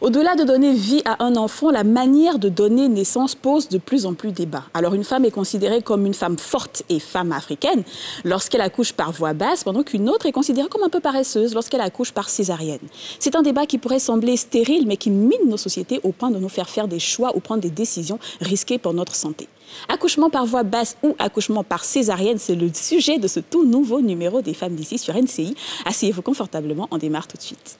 Au-delà de donner vie à un enfant, la manière de donner naissance pose de plus en plus débat. Alors, une femme est considérée comme une femme forte et femme africaine lorsqu'elle accouche par voie basse, pendant qu'une autre est considérée comme un peu paresseuse lorsqu'elle accouche par césarienne. C'est un débat qui pourrait sembler stérile, mais qui mine nos sociétés au point de nous faire des choix ou prendre des décisions risquées pour notre santé. Accouchement par voie basse ou accouchement par césarienne, c'est le sujet de ce tout nouveau numéro des Femmes d'ici sur NCI. Asseyez-vous confortablement, on démarre tout de suite.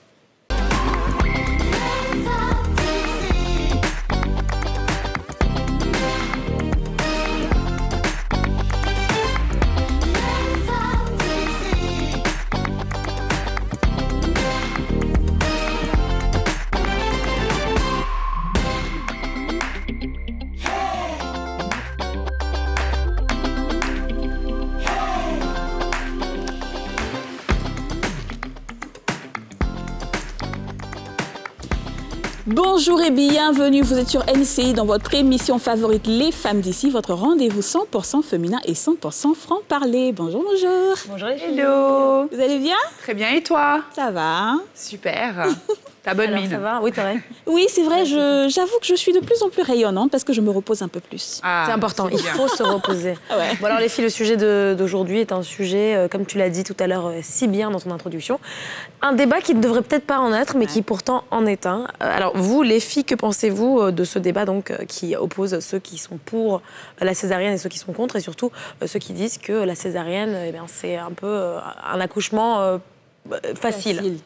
Bonjour et bienvenue, vous êtes sur NCI dans votre émission favorite Les Femmes d'ici, votre rendez-vous 100% féminin et 100% franc-parler. Bonjour, bonjour. Bonjour les filles. Hello. Vous allez bien? Très bien, et toi? Ça va. Super. T'as bonne mine. Ça va? Oui, t'as vrai. Oui, c'est vrai, j'avoue que je suis de plus en plus rayonnante parce que je me repose un peu plus. Ah, c'est important, il faut se reposer. Ouais. Bon alors les filles, le sujet d'aujourd'hui est un sujet, comme tu l'as dit tout à l'heure si bien dans ton introduction, un débat qui ne devrait peut-être pas en être, mais qui pourtant en est un. Alors vous, les filles, que pensez-vous de ce débat donc, qui oppose ceux qui sont pour la césarienne et ceux qui sont contre, et surtout ceux qui disent que la césarienne, eh bien, c'est un peu un accouchement facile.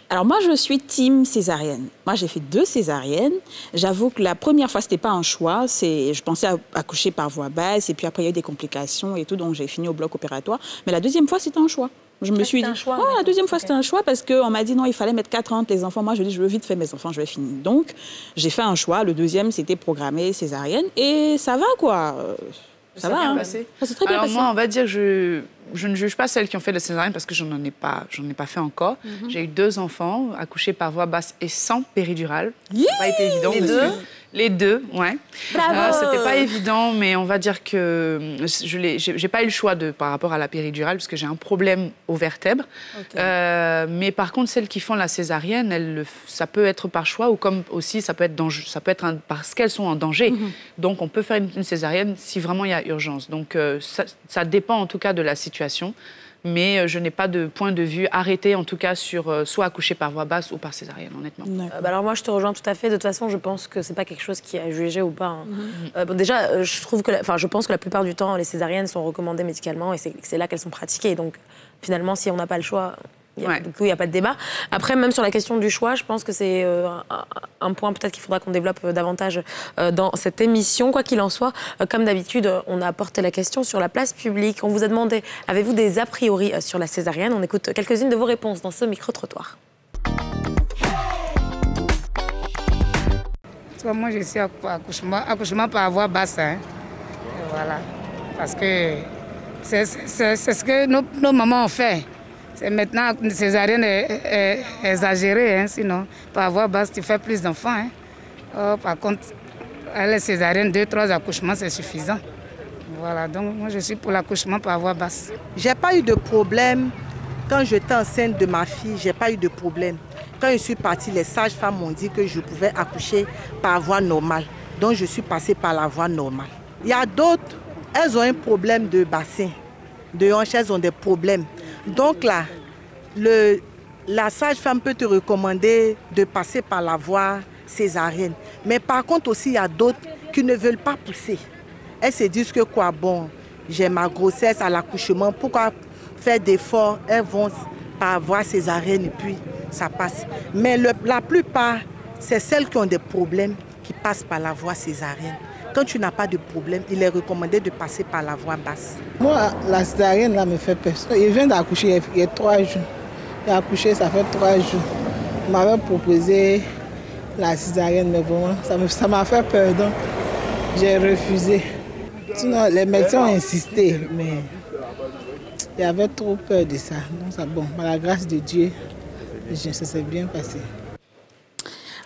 Alors moi, je suis team césarienne. Moi, j'ai fait 2 césariennes. J'avoue que la première fois, c'était pas un choix. Je pensais accoucher par voie basse, et puis après, il y a eu des complications et tout, donc j'ai fini au bloc opératoire. Mais la deuxième fois, c'était un choix. Je me suis dit, la deuxième fois, c'était un choix parce qu'on m'a dit non, il fallait mettre 4 ans entre les enfants. Moi, je dis, je veux vite faire mes enfants, je vais finir. Donc, j'ai fait un choix. Le deuxième, c'était programmé césarienne. Et ça va, quoi. Ça va, hein. Ça s'est très bien passé. Moi, on va dire, je ne juge pas celles qui ont fait la césarienne parce que j'en ai pas fait encore. J'ai eu 2 enfants accouchés par voie basse et sans péridurale. Ça n'a pas été évident. Les deux, ouais. Bravo. C'était pas évident, mais on va dire que j'ai pas eu le choix par rapport à la péridurale parce que j'ai un problème aux vertèbres. Okay. Mais par contre, celles qui font la césarienne, ça peut être par choix ou comme aussi ça peut être parce qu'elles sont en danger. Donc on peut faire une césarienne si vraiment il y a urgence. Donc ça dépend en tout cas de la situation. Mais je n'ai pas de point de vue arrêté, en tout cas, sur soit accoucher par voie basse ou par césarienne, honnêtement. Alors moi, je te rejoins tout à fait. De toute façon, je pense que c'est pas quelque chose qui est à juger ou pas. Hein. Bon, déjà, je pense que la plupart du temps, les césariennes sont recommandées médicalement et c'est là qu'elles sont pratiquées. Donc, finalement, si on n'a pas le choix... Du coup, il n'y a pas de débat. Après, même sur la question du choix, je pense que c'est un point peut-être qu'il faudra qu'on développe davantage dans cette émission. Quoi qu'il en soit, comme d'habitude, on a apporté la question sur la place publique. On vous a demandé, avez-vous des a priori sur la césarienne? On écoute quelques-unes de vos réponses dans ce micro-trottoir. Moi, je suis accouchement par voie basse. Hein. Voilà. Parce que c'est ce que nos mamans ont fait. C'est maintenant une césarienne est exagérée, hein, sinon par voie basse tu fais plus d'enfants. Hein. Par contre, les césariennes, 2-3 accouchements, c'est suffisant. Voilà, donc moi je suis pour l'accouchement par voie basse. J'ai pas eu de problème quand j'étais enceinte de ma fille, j'ai pas eu de problème. Quand je suis partie, les sages-femmes m'ont dit que je pouvais accoucher par voie normale. Donc je suis passée par la voie normale. Il y a d'autres, elles ont un problème de bassin, de hanches, elles ont des problèmes. Donc là, la sage-femme peut te recommander de passer par la voie césarienne. Mais par contre aussi, il y a d'autres qui ne veulent pas pousser. Elles se disent que quoi, bon, j'ai ma grossesse à l'accouchement, pourquoi faire d'efforts? Elles vont par voie césarienne et puis ça passe. Mais la plupart, c'est celles qui ont des problèmes qui passent par la voie césarienne. Quand tu n'as pas de problème, il est recommandé de passer par la voie basse. Moi, la césarienne, là, me fait peur. Il vient d'accoucher il y a 3 jours. Il a accouché, ça fait 3 jours. Il m'avait proposé la césarienne, mais vraiment, ça m'a fait peur. Donc, j'ai refusé. Sinon, les médecins ont insisté, mais il y avait trop peur de ça. Donc, ça, bon, par la grâce de Dieu, ça s'est bien passé.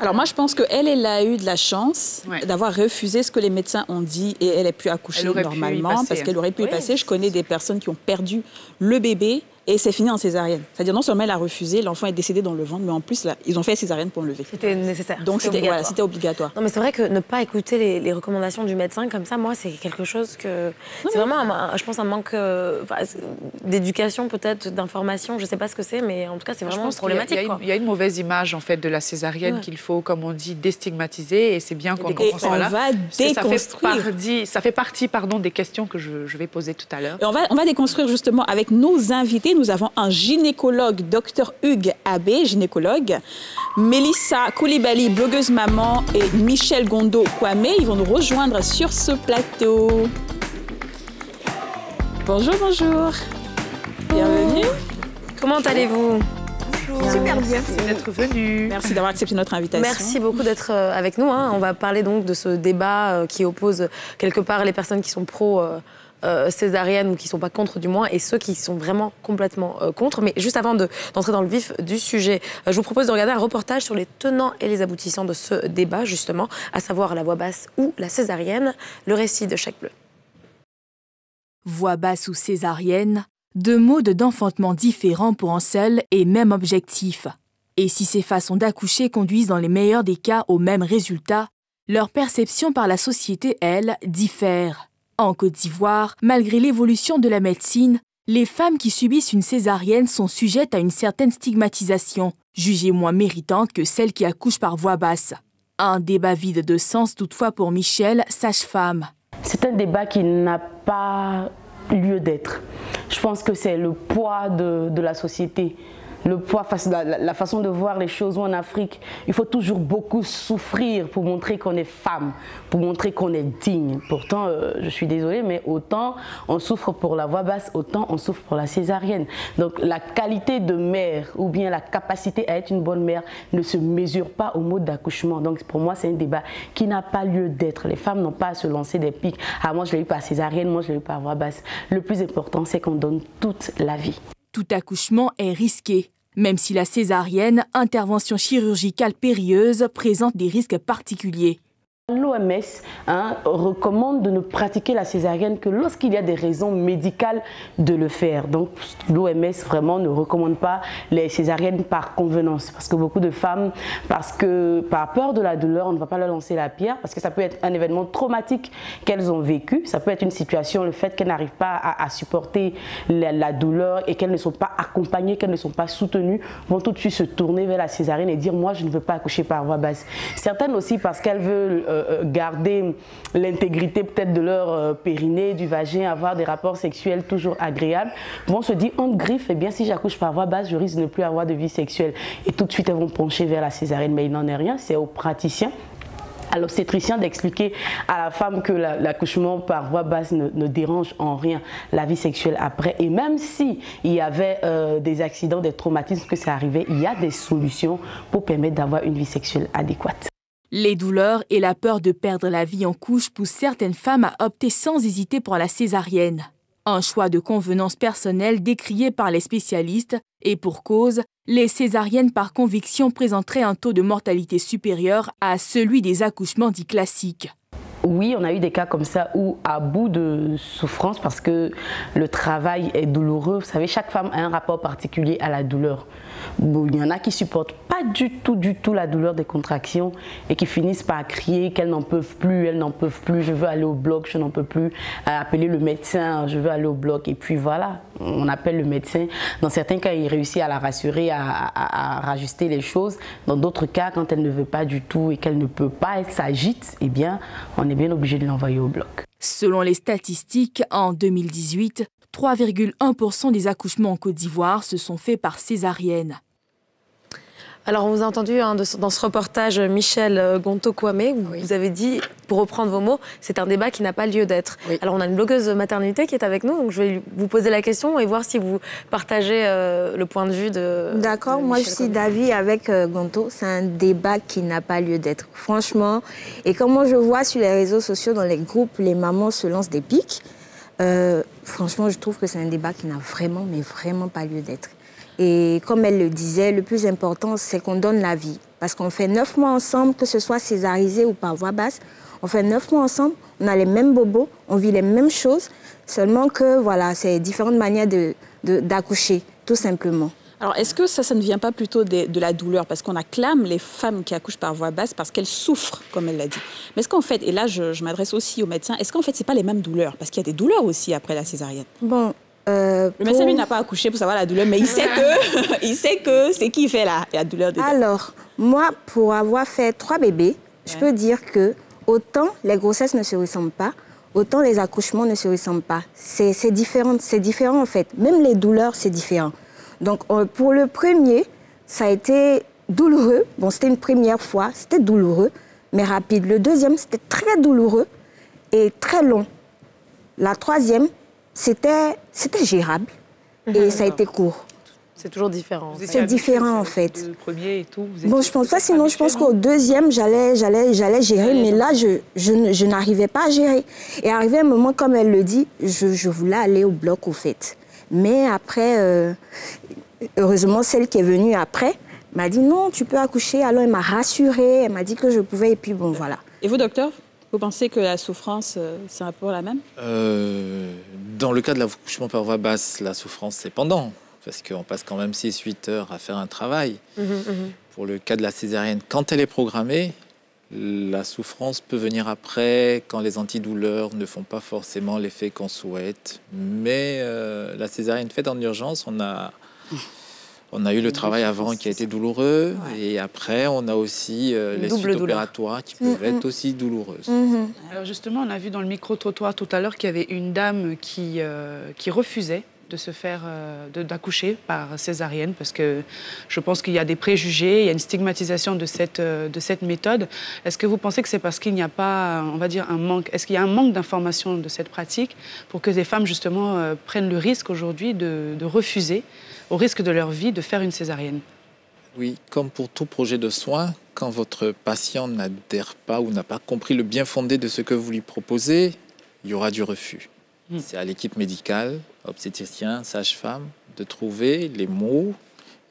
Alors moi, je pense qu'elle a eu de la chance d'avoir refusé ce que les médecins ont dit et elle a pu accoucher normalement parce qu'elle aurait pu y passer. Je connais des personnes qui ont perdu le bébé Et c'est fini en césarienne. C'est-à-dire, non seulement elle a refusé, l'enfant est décédé dans le ventre, mais en plus, là, ils ont fait césarienne pour enlever. C'était nécessaire. Donc, c'était obligatoire. Non, mais c'est vrai que ne pas écouter les recommandations du médecin comme ça, moi, c'est quelque chose que... C'est vraiment, je pense, un manque d'éducation, peut-être, d'information. Je ne sais pas ce que c'est, mais en tout cas, c'est vraiment problématique. Il y a une mauvaise image, en fait, de la césarienne qu'il faut, comme on dit, déstigmatiser. Et c'est bien qu'on commence là. On va déconstruire. Ça fait partie, des questions que je vais poser tout à l'heure. Et on va déconstruire, justement, avec nos invités. Nous avons un gynécologue, Dr Hugues Abbé, gynécologue, Mélissa Koulibaly, blogueuse maman, et Michel Gondo-Kwame. Ils vont nous rejoindre sur ce plateau. Bonjour, bonjour. Bienvenue. Comment allez-vous? Super bien. Merci d'être venu. Merci d'avoir accepté notre invitation. Merci beaucoup d'être avec nous. On va parler donc de ce débat qui oppose quelque part les personnes qui sont pro césarienne ou qui ne sont pas contre du moins, et ceux qui sont vraiment complètement contre. Mais juste avant d'entrer dans le vif du sujet, je vous propose de regarder un reportage sur les tenants et les aboutissants de ce débat, justement, à savoir la voix basse ou la césarienne. Le récit de Chèque Bleu. Voix basse ou césarienne, deux modes d'enfantement différents pour un seul et même objectif. Et si ces façons d'accoucher conduisent dans les meilleurs des cas au même résultat, leur perception par la société, elle, diffère. En Côte d'Ivoire, malgré l'évolution de la médecine, les femmes qui subissent une césarienne sont sujettes à une certaine stigmatisation, jugées moins méritantes que celles qui accouchent par voix basse. Un débat vide de sens toutefois pour Michel, sage-femme. C'est un débat qui n'a pas lieu d'être. Je pense que c'est le poids de la société. Le poids, la façon de voir les choses en Afrique, il faut toujours beaucoup souffrir pour montrer qu'on est femme, pour montrer qu'on est digne. Pourtant, je suis désolée, mais autant on souffre pour la voix basse, autant on souffre pour la césarienne. Donc la qualité de mère ou bien la capacité à être une bonne mère ne se mesure pas au mode d'accouchement. Donc pour moi, c'est un débat qui n'a pas lieu d'être. Les femmes n'ont pas à se lancer des pics. Ah, moi je l'ai eu par césarienne, moi je l'ai eu par voix basse. Le plus important, c'est qu'on donne toute la vie. Tout accouchement est risqué, même si la césarienne, intervention chirurgicale périlleuse, présente des risques particuliers. L'OMS recommande de ne pratiquer la césarienne que lorsqu'il y a des raisons médicales de le faire. Donc l'OMS vraiment ne recommande pas les césariennes par convenance. Parce que beaucoup de femmes, par peur de la douleur, on ne va pas leur lancer la pierre. Parce que ça peut être un événement traumatique qu'elles ont vécu. Ça peut être une situation, le fait qu'elles n'arrivent pas à supporter la douleur et qu'elles ne sont pas accompagnées, qu'elles ne sont pas soutenues, vont tout de suite se tourner vers la césarienne et dire « moi je ne veux pas accoucher par voie basse ». Certaines aussi parce qu'elles veulent garder l'intégrité peut-être de leur périnée, du vagin, avoir des rapports sexuels toujours agréables, vont se dire on griffe, et bien si j'accouche par voie basse, je risque de ne plus avoir de vie sexuelle. Et tout de suite elles vont pencher vers la césarienne, mais il n'en est rien, c'est au praticien, à l'obstétricien d'expliquer à la femme que l'accouchement par voie basse ne dérange en rien la vie sexuelle après. Et même s'il y avait des accidents, des traumatismes que ça arrivait, il y a des solutions pour permettre d'avoir une vie sexuelle adéquate. Les douleurs et la peur de perdre la vie en couche poussent certaines femmes à opter sans hésiter pour la césarienne. Un choix de convenance personnelle décrié par les spécialistes et pour cause, les césariennes par conviction présenteraient un taux de mortalité supérieur à celui des accouchements dits classiques. Oui, on a eu des cas comme ça où, à bout de souffrance, parce que le travail est douloureux, vous savez, chaque femme a un rapport particulier à la douleur. Bon, il y en a qui ne supportent pas du tout la douleur des contractions et qui finissent par crier qu'elles n'en peuvent plus, elles n'en peuvent plus, je veux aller au bloc, je n'en peux plus, appeler le médecin, je veux aller au bloc. Et puis voilà, on appelle le médecin. Dans certains cas, il réussit à la rassurer, à rajuster les choses. Dans d'autres cas, quand elle ne veut pas du tout et qu'elle ne peut pas, elle s'agite, eh bien, on est bien obligé de l'envoyer au bloc. Selon les statistiques, en 2018, 3,1% des accouchements en Côte d'Ivoire se sont faits par césarienne. Alors, on vous a entendu dans ce reportage, Michel Gondo-Kwame, vous avez dit, pour reprendre vos mots, c'est un débat qui n'a pas lieu d'être. Oui. Alors, on a une blogueuse maternité qui est avec nous, donc je vais vous poser la question et voir si vous partagez le point de vue de D'accord, moi je suis d'avis avec Gondo, c'est un débat qui n'a pas lieu d'être, franchement. Et comme moi je vois sur les réseaux sociaux, dans les groupes, les mamans se lancent des pics, franchement, je trouve que c'est un débat qui n'a vraiment, mais vraiment pas lieu d'être. Et comme elle le disait, le plus important, c'est qu'on donne la vie. Parce qu'on fait 9 mois ensemble, que ce soit césarisé ou par voie basse, on fait 9 mois ensemble, on a les mêmes bobos, on vit les mêmes choses, seulement que voilà, c'est différentes manières d'accoucher. tout simplement. Alors, est-ce que ça ne vient pas plutôt de la douleur? Parce qu'on acclame les femmes qui accouchent par voie basse parce qu'elles souffrent, comme elle l'a dit. Mais est-ce qu'en fait, et là, je m'adresse aussi aux médecins, est-ce qu'en fait, ce n'est pas les mêmes douleurs? Parce qu'il y a des douleurs aussi après la césarienne. Bon, le médecin, lui, n'a pas accouché pour savoir la douleur, mais il sait que c'est qui fait la douleur dedans. Alors, moi, pour avoir fait 3 bébés, je peux dire que autant les grossesses ne se ressemblent pas, autant les accouchements ne se ressemblent pas. C'est différent en fait. Même les douleurs, c'est différent. Donc, pour le premier, ça a été douloureux. Bon, c'était une première fois, c'était douloureux, mais rapide. Le deuxième, c'était très douloureux et très long. La troisième, c'était gérable et ça a été court. C'est toujours différent. C'est différent, en fait. Le premier et tout. Bon, je pense pas, sinon je pense qu'au deuxième, j'allais gérer, mais là, je n'arrivais pas à gérer. Et arrivé un moment, comme elle le dit, je voulais aller au bloc, au fait. Mais après, heureusement, celle qui est venue après m'a dit non, tu peux accoucher. Alors, elle m'a rassurée, elle m'a dit que je pouvais, et puis bon, voilà. Et vous, docteur, vous pensez que la souffrance, c'est un peu la même? Dans le cas de l'accouchement par voie basse, la souffrance, c'est pendant. Parce qu'on passe quand même 6-8 heures à faire un travail. Pour le cas de la césarienne, quand elle est programmée, la souffrance peut venir après, quand les antidouleurs ne font pas forcément l'effet qu'on souhaite. Mais la césarienne faite en urgence, on a eu le travail avant qui a été douloureux. Et après, on a aussi les suites opératoires qui peuvent être aussi douloureuses. Alors justement, on a vu dans le micro-trottoir tout à l'heure qu'il y avait une dame qui refusait de se faire d'accoucher par césarienne, parce que je pense qu'il y a des préjugés, il y a une stigmatisation de cette méthode. Est-ce que vous pensez que c'est parce qu'il n'y a pas, on va dire, un manque? Est-ce qu'il y a un manque d'information de cette pratique pour que des femmes, justement, prennent le risque aujourd'hui de refuser, au risque de leur vie, de faire une césarienne? Oui, comme pour tout projet de soins, quand votre patient n'adhère pas ou n'a pas compris le bien fondé de ce que vous lui proposez, il y aura du refus. C'est à l'équipe médicale, obstétricien, sage-femme, de trouver les mots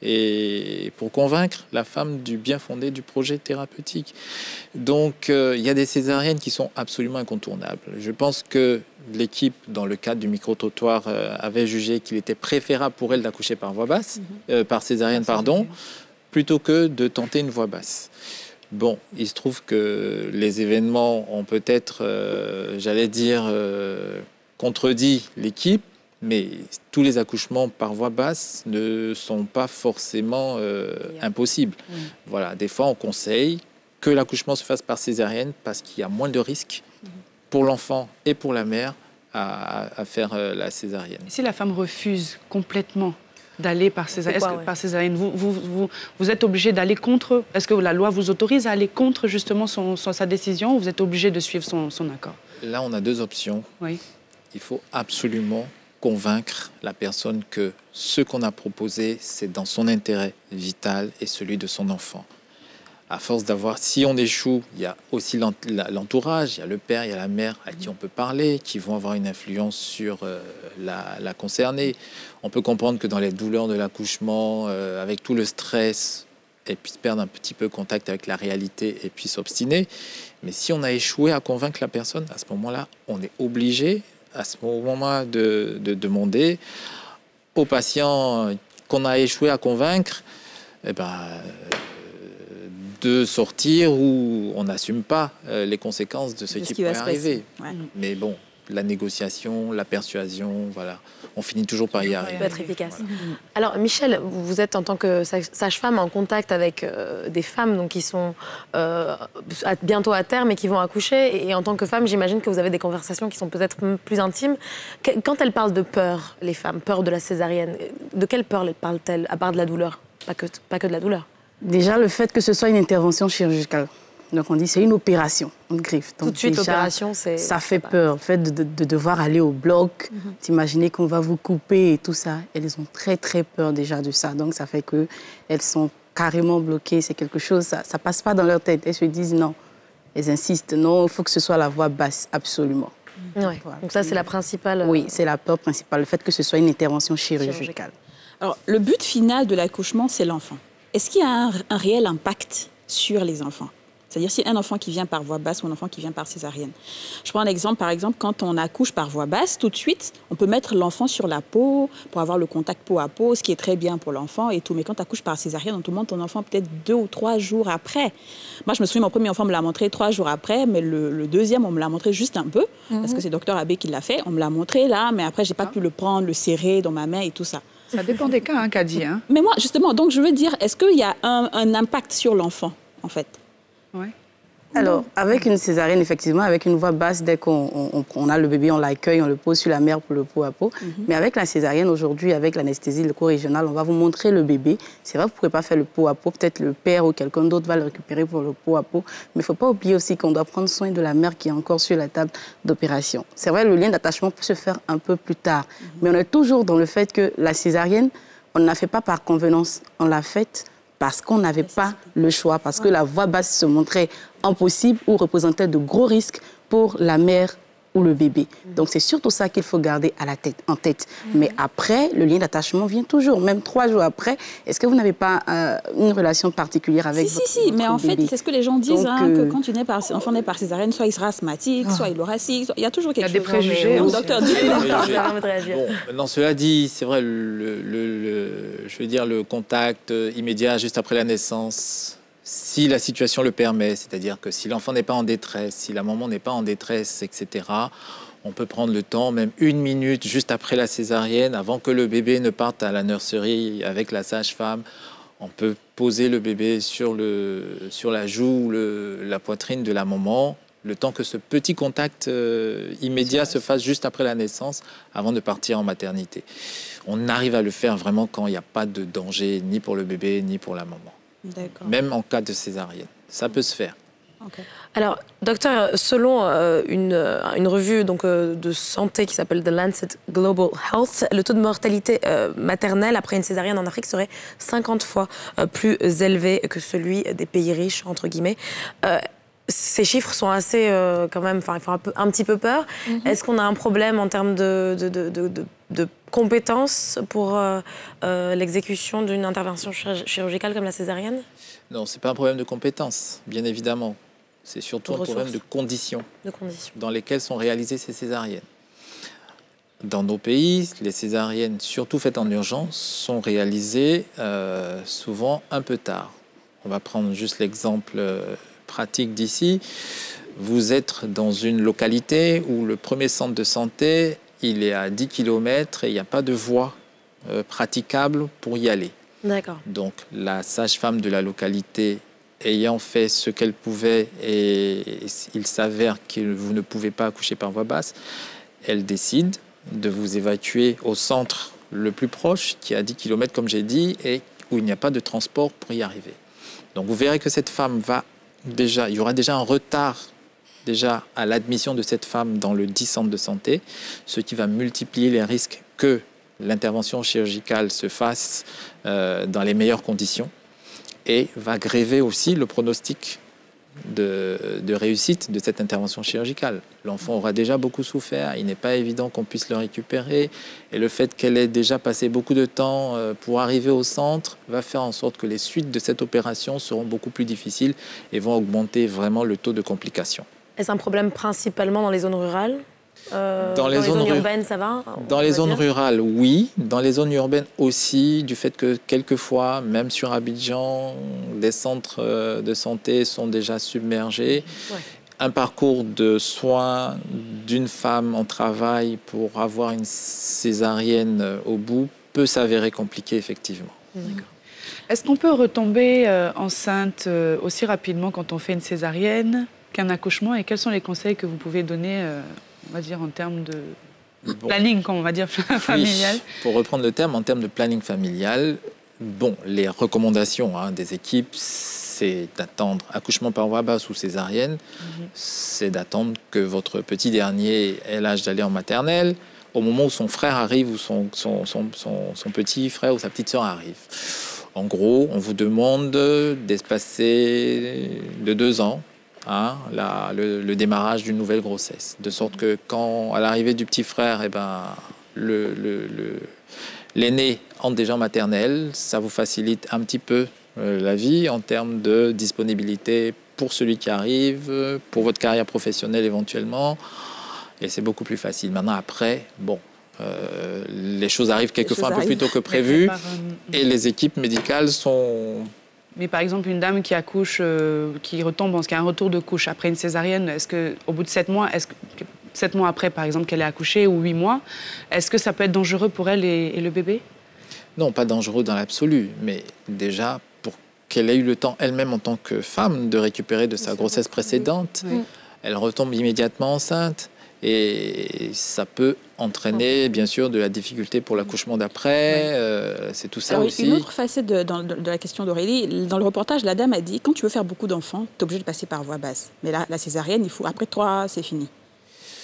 et pour convaincre la femme du bien fondé du projet thérapeutique. Donc, il y a des césariennes qui sont absolument incontournables. Je pense que l'équipe, dans le cadre du micro-trottoir, avait jugé qu'il était préférable pour elle d'accoucher par voie basse, par césarienne, plutôt que de tenter une voie basse. Bon, il se trouve que les événements ont peut-être, j'allais dire, contredit l'équipe, mais tous les accouchements par voie basse ne sont pas forcément impossibles. Voilà, des fois, on conseille que l'accouchement se fasse par césarienne parce qu'il y a moins de risques pour l'enfant et pour la mère à faire la césarienne. Si la femme refuse complètement d'aller par césarienne, vous êtes obligé d'aller contre? Est-ce que la loi vous autorise à aller contre justement sa décision, ou vous êtes obligé de suivre son accord? Là, on a 2 options. Oui. Il faut absolument convaincre la personne que ce qu'on a proposé, c'est dans son intérêt vital et celui de son enfant. À force d'avoir, si on échoue, il y a aussi l'entourage, il y a le père, il y a la mère à qui on peut parler, qui vont avoir une influence sur la concernée. On peut comprendre que dans les douleurs de l'accouchement, avec tout le stress, elle puisse perdre un petit peu contact avec la réalité et puis s'obstiner. Mais si on a échoué à convaincre la personne, à ce moment-là, on est obligé, à ce moment-là, de demander aux patients qu'on a échoué à convaincre, de sortir ou on n'assume pas les conséquences de ce qui pourrait arriver. Mais bon, la négociation, la persuasion, voilà, on finit toujours par y arriver. Ça peut être efficace. Voilà. Alors, Michel, vous êtes en tant que sage-femme en contact avec des femmes donc, qui sont bientôt à terme et qui vont accoucher. Et en tant que femme, j'imagine que vous avez des conversations qui sont peut-être plus intimes. Quand elles parlent de peur, les femmes, peur de la césarienne, de quelle peur parlent-elles, à part de la douleur? Pas que de la douleur. Déjà, le fait que ce soit une intervention chirurgicale. Donc, on dit c'est une opération, une greffe. Donc, tout de suite, déjà, l'opération, c'est... Ça fait peur. Le fait de devoir aller au bloc, d'imaginer qu'on va vous couper et tout ça. Elles ont très, très peur déjà de ça. Donc, ça fait qu'elles sont carrément bloquées. C'est quelque chose, ça ne passe pas dans leur tête. Elles se disent non. Elles insistent, non, il faut que ce soit la voie basse, absolument. Ouais. Voilà. Donc ça, c'est la principale... Oui, c'est la peur principale, le fait que ce soit une intervention chirurgicale. Alors, le but final de l'accouchement, c'est l'enfant. Est-ce qu'il y a un réel impact sur les enfants? C'est-à-dire si un enfant qui vient par voie basse ou un enfant qui vient par césarienne. Je prends un exemple, par exemple, quand on accouche par voie basse, tout de suite, on peut mettre l'enfant sur la peau pour avoir le contact peau à peau, ce qui est très bien pour l'enfant et tout. Mais quand tu accouches par césarienne, on te montre ton enfant peut-être 2 ou 3 jours après. Moi, je me souviens, mon premier enfant me l'a montré 3 jours après, mais le deuxième, on me l'a montré juste un peu, parce que c'est Dr Abbé qui l'a fait. On me l'a montré là, mais après, j'ai pas pu le prendre, le serrer dans ma main et tout ça. Ça dépend des cas, Kadi. Mais moi, justement, donc je veux dire, est-ce qu'il y a un impact sur l'enfant, en fait? Ouais. Alors, avec une césarienne, effectivement, avec une voix basse, dès qu'on a le bébé, on l'accueille, on le pose sur la mère pour le pot à pot. Mais avec la césarienne, aujourd'hui, avec l'anesthésie, le co-régional, on va vous montrer le bébé. C'est vrai, vous ne pouvez pas faire le pot à pot. Peut-être le père ou quelqu'un d'autre va le récupérer pour le pot à pot. Mais il ne faut pas oublier aussi qu'on doit prendre soin de la mère qui est encore sur la table d'opération. C'est vrai, le lien d'attachement peut se faire un peu plus tard. Mais on est toujours dans le fait que la césarienne, on ne l'a fait pas par convenance. On l'a faite parce qu'on n'avait pas le choix, parce que la voix basse se montrait impossible ou représentait de gros risques pour la mère ou le bébé. Donc c'est surtout ça qu'il faut garder en tête. Mais après, le lien d'attachement vient toujours, même 3 jours après. Est-ce que vous n'avez pas une relation particulière avec votre Si, mais en bébé? fait, c'est ce que les gens disent, que quand l'enfant naît par césarienne, soit il sera asthmatique, soit il aura ci, il y a toujours quelque chose. Il y a des préjugés. Le docteur dit. Bon, maintenant, cela dit, c'est vrai, je veux dire, le contact immédiat juste après la naissance, si la situation le permet, c'est-à-dire que si l'enfant n'est pas en détresse, si la maman n'est pas en détresse, etc., on peut prendre le temps, même 1 minute juste après la césarienne, avant que le bébé ne parte à la nurserie avec la sage-femme, on peut poser le bébé sur la joue ou la poitrine de la maman, le temps que ce petit contact immédiat se fasse juste après la naissance, avant de partir en maternité. On arrive à le faire vraiment quand il n'y a pas de danger, ni pour le bébé, ni pour la maman. Même en cas de césarienne. Ça peut se faire. Okay. Alors, docteur, selon une revue de santé qui s'appelle The Lancet Global Health, le taux de mortalité maternelle après une césarienne en Afrique serait 50 fois plus élevé que celui des pays riches, entre guillemets. Ces chiffres sont assez, quand même, ils font un petit peu peur. Est-ce qu'on a un problème en termes de compétences pour l'exécution d'une intervention chirurgicale comme la césarienne? Non, ce n'est pas un problème de compétences, bien évidemment. C'est surtout un problème de conditions dans lesquelles sont réalisées ces césariennes. Dans nos pays, les césariennes, surtout faites en urgence, sont réalisées souvent un peu tard. On va prendre juste l'exemple pratique d'ici. Vous êtes dans une localité où le premier centre de santé, il est à 10 km et il n'y a pas de voie praticable pour y aller. D'accord. Donc la sage-femme de la localité ayant fait ce qu'elle pouvait et il s'avère que vous ne pouvez pas accoucher par voie basse, elle décide de vous évacuer au centre le plus proche, qui est à 10 km comme j'ai dit, et où il n'y a pas de transport pour y arriver. Donc vous verrez que cette femme il y aura déjà un retard déjà à l'admission de cette femme dans le 10 centre de santé, ce qui va multiplier les risques que l'intervention chirurgicale se fasse dans les meilleures conditions et va gréver aussi le pronostic de réussite de cette intervention chirurgicale. L'enfant aura déjà beaucoup souffert, il n'est pas évident qu'on puisse le récupérer et le fait qu'elle ait déjà passé beaucoup de temps pour arriver au centre va faire en sorte que les suites de cette opération seront beaucoup plus difficiles et vont augmenter vraiment le taux de complications. Est-ce un problème principalement dans les zones rurales? Dans les zones urbaines, ça va? Dans les zones rurales, oui. Dans les zones urbaines aussi, du fait que quelquefois, même sur Abidjan, des centres de santé sont déjà submergés. Ouais. Un parcours de soins d'une femme en travail pour avoir une césarienne au bout peut s'avérer compliqué, effectivement. D'accord. Est-ce qu'on peut retomber enceinte aussi rapidement quand on fait une césarienne qu'un accouchement? Et quels sont les conseils que vous pouvez donner on va dire en termes de planning, comme on va dire, familial? Oui, pour reprendre le terme, en termes de planning familial, les recommandations des équipes, c'est d'attendre accouchement par voie basse ou césarienne, c'est d'attendre que votre petit dernier ait l'âge d'aller en maternelle, au moment où son frère arrive ou son petit frère ou sa petite sœur arrive. En gros, on vous demande d'espacer de 2 ans le démarrage d'une nouvelle grossesse. De sorte que quand, à l'arrivée du petit frère, l'aîné entre déjà en maternelle, ça vous facilite un petit peu la vie en termes de disponibilité pour celui qui arrive, pour votre carrière professionnelle éventuellement. Et c'est beaucoup plus facile. Maintenant, après, bon, les choses arrivent quelquefois un peu plus tôt que prévu. Et les équipes médicales sont... Mais par exemple, une dame qui accouche, qui retombe, parce qu'il y a un retour de couche après une césarienne, est-ce qu'au bout de 7 mois, 7 mois après, par exemple, qu'elle est accouchée, ou 8 mois, est-ce que ça peut être dangereux pour elle et le bébé? Non, pas dangereux dans l'absolu, mais déjà, pour qu'elle ait eu le temps elle-même en tant que femme de récupérer de sa grossesse précédente, elle retombe immédiatement enceinte. Et ça peut entraîner, bien sûr, de la difficulté pour l'accouchement d'après. C'est tout ça. Alors, aussi. Une autre facette de la question d'Aurélie, dans le reportage, la dame a dit, quand tu veux faire beaucoup d'enfants, tu es obligé de passer par voie basse. Mais là, la césarienne, après 3, c'est fini.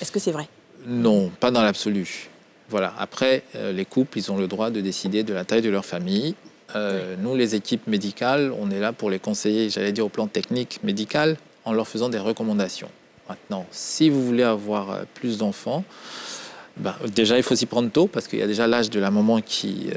Est-ce que c'est vrai? Non, pas dans l'absolu. Voilà. Après, les couples, ils ont le droit de décider de la taille de leur famille. Nous, les équipes médicales, on est là pour les conseiller, j'allais dire, au plan technique médical, en leur faisant des recommandations. Maintenant, si vous voulez avoir plus d'enfants, déjà, il faut s'y prendre tôt parce qu'il y a déjà l'âge de la maman qui